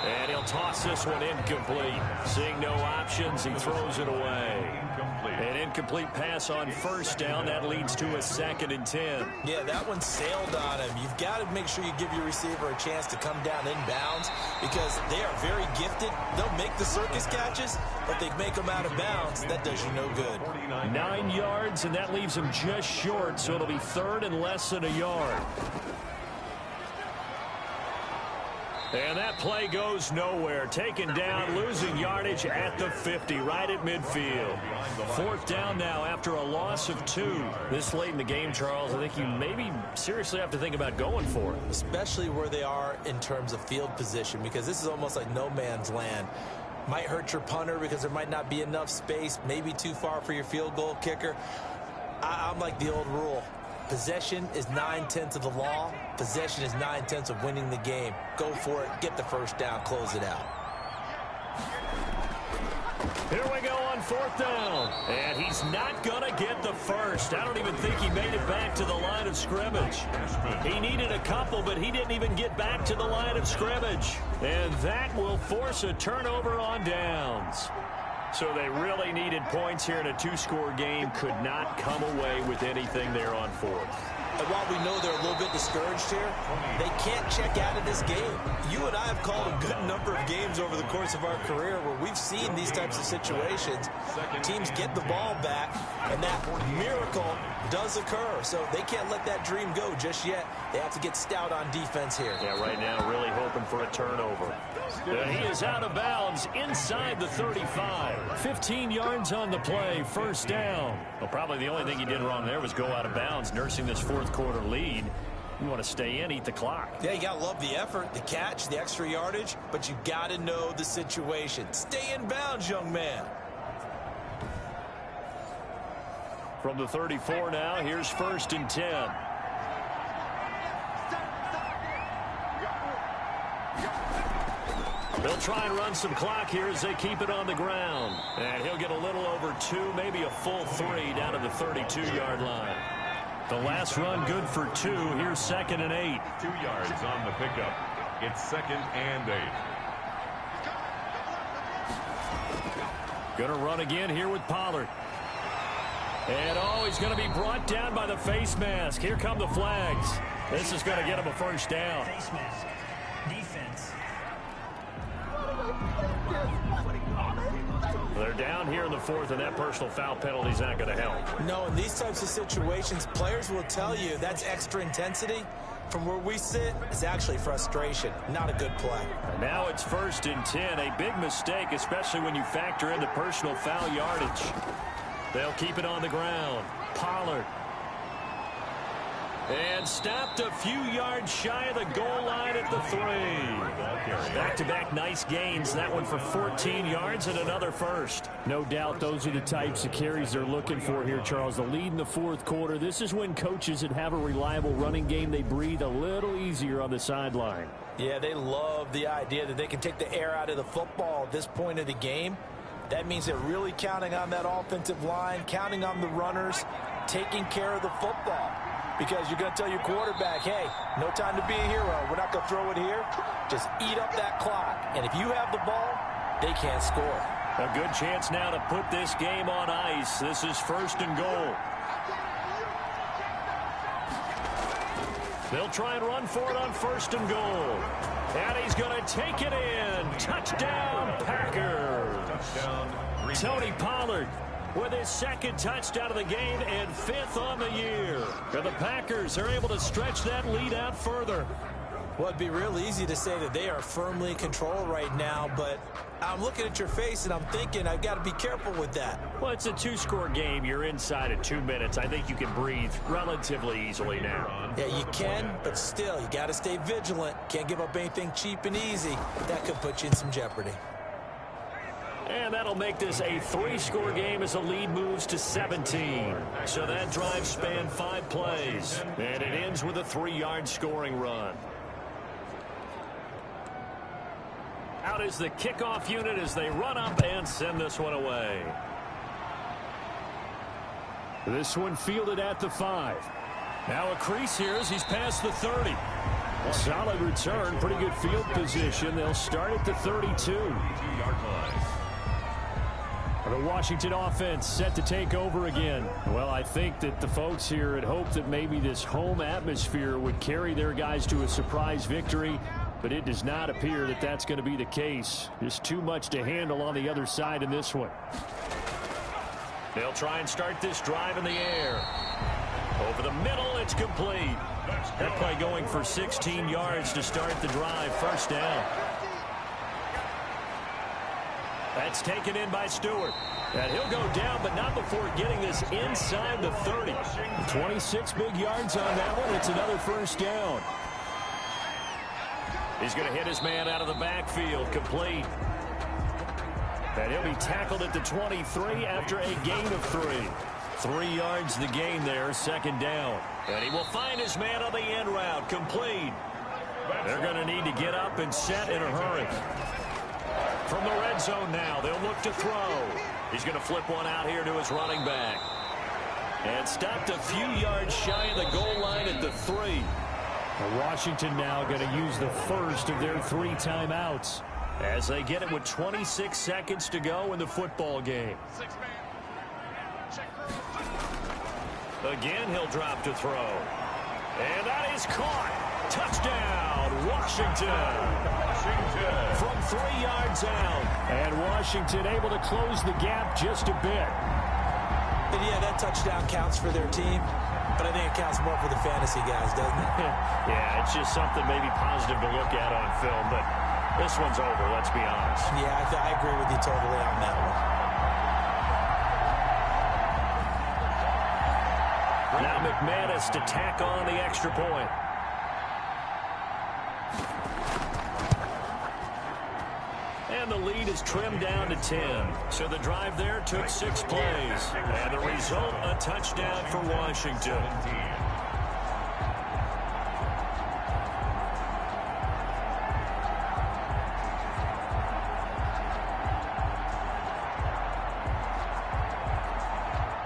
Speaker 2: And he'll toss this one incomplete. Seeing no options, he throws it away. An incomplete pass on 1st down. That leads to a 2nd and 10.
Speaker 3: Yeah, that one sailed on him. You've got to make sure you give your receiver a chance to come down inbounds because they are very gifted. They'll make the circus catches, but they make them out of bounds. That does you no good.
Speaker 2: 9 yards, and that leaves him just short, so it'll be 3rd and less than a yard. And that play goes nowhere. Taken down, losing yardage at the 50, right at midfield. 4th down now after a loss of 2. This late in the game, Charles, I think you maybe seriously have to think about going for it.
Speaker 3: Especially where they are in terms of field position, because this is almost like no man's land. Might hurt your punter because there might not be enough space, maybe too far for your field goal kicker. I'm like the old rule. Possession is 9/10 of the law. Possession is 9/10 of winning the game. Go for it. Get the 1st down. Close it out.
Speaker 2: Here we go on 4th down. And he's not going to get the 1st. I don't even think he made it back to the line of scrimmage. He needed a couple, but he didn't even get back to the line of scrimmage. And that will force a turnover on downs. So they really needed points here in a 2-score game. Could not come away with anything there on 4th.
Speaker 3: And while we know they're a little bit discouraged here, they can't check out of this game. You and I have called a good number of games over the course of our career where we've seen these types of situations. Teams get the ball back, and that miracle does occur. So they can't let that dream go just yet. They have to get stout on defense here.
Speaker 2: Yeah, right now really hoping for a turnover. He is out of bounds inside the 35. 15 yards on the play, 1st down. Well, probably the only thing he did wrong there was go out of bounds, nursing this 4th quarter lead. You want to stay in, eat the clock.
Speaker 3: Yeah, you got to love the effort, the catch, the extra yardage, but you got to know the situation. Stay in bounds, young man.
Speaker 2: From the 34 now, here's 1st and 10. They'll try and run some clock here as they keep it on the ground. And he'll get a little over 2, maybe a full 3 down to the 32-yard line. The last run good for 2. Here's 2nd and 8.
Speaker 1: 2 yards on the pickup. It's 2nd and 8.
Speaker 2: Going to run again here with Pollard. And, he's going to be brought down by the face mask. Here come the flags. This is going to get him a first down.
Speaker 6: Face mask. Defense.
Speaker 2: They're down here in the 4th, and that personal foul penalty is not going to help.
Speaker 3: No, in these types of situations, players will tell you that's extra intensity. From where we sit, it's actually frustration, not a good play.
Speaker 2: And now it's 1st and 10. A big mistake, especially when you factor in the personal foul yardage. They'll keep it on the ground. Pollard. And stopped a few yards shy of the goal line at the 3. Back-to-back nice gains. That one for 14 yards and another first.
Speaker 7: No doubt those are the types of carries they're looking for here, Charles. The lead in the 4th quarter. This is when coaches that have a reliable running game, they breathe a little easier on the sideline.
Speaker 3: Yeah, they love the idea that they can take the air out of the football at this point of the game. That means they're really counting on that offensive line, counting on the runners, taking care of the football. Because you're going to tell your quarterback, hey, no time to be a hero. We're not going to throw it here. Just eat up that clock. And if you have the ball, they can't score.
Speaker 2: A good chance now to put this game on ice. This is 1st and goal. They'll try and run for it on 1st and goal. And he's going to take it in. Touchdown, Packers.
Speaker 1: Touchdown.
Speaker 2: Tony Pollard with his 2nd touchdown of the game and 5th on the year. And the Packers are able to stretch that lead out further.
Speaker 3: Well, it'd be real easy to say that they are firmly in control right now, but I'm looking at your face and I'm thinking I've got to be careful with that.
Speaker 2: Well, it's a 2-score game. You're inside of 2 minutes. I think you can breathe relatively easily now.
Speaker 3: Yeah, you can, but still, you got to stay vigilant. Can't give up anything cheap and easy. That could put you in some jeopardy.
Speaker 2: And that'll make this a 3-score game as the lead moves to 17. So that drive spanned 5 plays. And it ends with a 3-yard scoring run. Out is the kickoff unit as they run up and send this one away.
Speaker 7: This one fielded at the 5.
Speaker 2: Now a crease here as he's past the 30.
Speaker 7: A solid return, pretty good field position. They'll start at the 32.
Speaker 1: 2-yard line.
Speaker 7: The Washington offense set to take over again. Well, I think that the folks here had hoped that maybe this home atmosphere would carry their guys to a surprise victory, but it does not appear that that's going to be the case. Just too much to handle on the other side in this one.
Speaker 2: They'll try and start this drive in the air. Over the middle, it's complete. That play going for 16 yards to start the drive. First down. That's taken in by Stewart. And he'll go down, but not before getting this inside the 30.
Speaker 7: 26 big yards on that one. It's another first down.
Speaker 2: He's going to hit his man out of the backfield. Complete. And he'll be tackled at the 23 after a gain of 3. 3 yards the gain there, 2nd down. And he will find his man on the end route. Complete. They're going to need to get up and set in a hurry. From the red zone now, they'll look to throw. He's going to flip one out here to his running back. And stopped a few yards shy of the goal line at the 3.
Speaker 7: Washington now going to use the first of their 3 timeouts
Speaker 2: as they get it with 26 seconds to go in the football game. Again, he'll drop to throw. And that is caught. Touchdown, Washington. From 3 yards out.
Speaker 7: And Washington able to close the gap just a bit.
Speaker 3: And yeah, that touchdown counts for their team, but I think it counts more for the fantasy guys, doesn't it?
Speaker 2: Yeah, it's just something maybe positive to look at on film, but this one's over, let's be honest.
Speaker 3: Yeah, I agree with you totally on that one.
Speaker 2: Now McManus to tack on the extra point. And the lead is trimmed down to 10. So the drive there took 6 plays. And the result, a touchdown for Washington.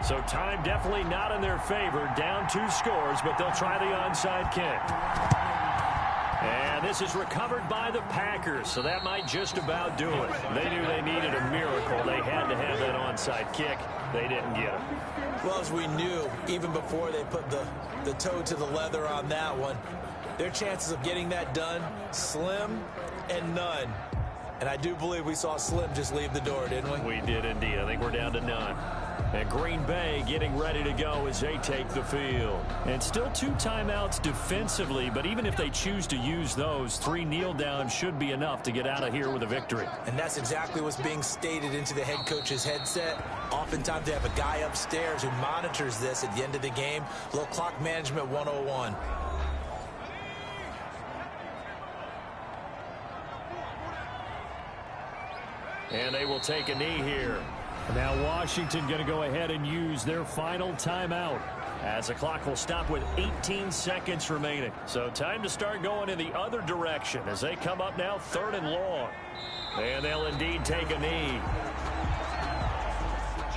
Speaker 7: So time definitely not in their favor. Down 2 scores, but they'll try the onside kick. And this is recovered by the Packers, so that might just about do it. They knew they needed a miracle. They had to have that onside kick. They didn't get it.
Speaker 3: Well, as we knew, even before they put the toe to the leather on that one, their chances of getting that done, slim and none. And I do believe we saw Slim just leave the door, didn't we?
Speaker 7: We did indeed. I think we're down to none. And Green Bay getting ready to go as they take the field. And still 2 timeouts defensively, but even if they choose to use those, 3 kneel downs should be enough to get out of here with a victory.
Speaker 3: And that's exactly what's being stated into the head coach's headset. Oftentimes they have a guy upstairs who monitors this at the end of the game. A little clock management 101.
Speaker 7: And they will take a knee here. Now Washington going to go ahead and use their final timeout as the clock will stop with 18 seconds remaining. So time to start going in the other direction as they come up now 3rd and long. And they'll indeed take a knee.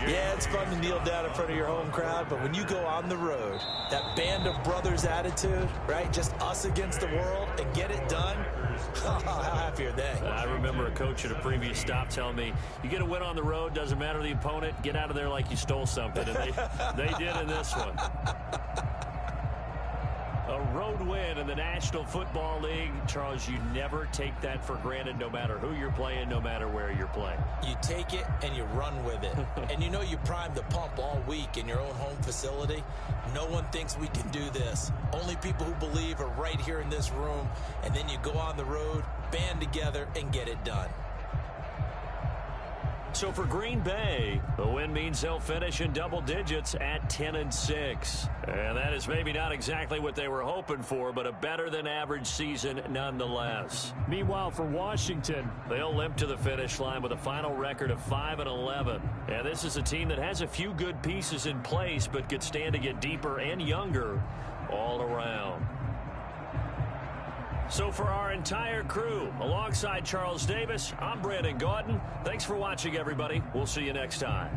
Speaker 3: Yeah, it's fun to kneel down in front of your home crowd, but when you go on the road, that band of brothers attitude, right? Just us against the world and get it done. How happy are they?
Speaker 7: I remember a coach at a previous stop telling me, you get a win on the road, doesn't matter the opponent, get out of there like you stole something. And they did in this one. A road win in the National Football League. Charles, you never take that for granted no matter who you're playing, no matter where you're playing.
Speaker 3: You take it and you run with it. And you know you primed the pump all week in your own home facility. No one thinks we can do this. Only people who believe are right here in this room. And then you go on the road, band together, and get it done.
Speaker 7: So for Green Bay, the win means they'll finish in double digits at 10-6. And that is maybe not exactly what they were hoping for, but a better than average season nonetheless. Meanwhile, for Washington, they'll limp to the finish line with a final record of 5-11. And this is a team that has a few good pieces in place, but could stand to get deeper and younger all around. So for our entire crew, alongside Charles Davis, I'm Brandon Gaudin. Thanks for watching, everybody. We'll see you next time.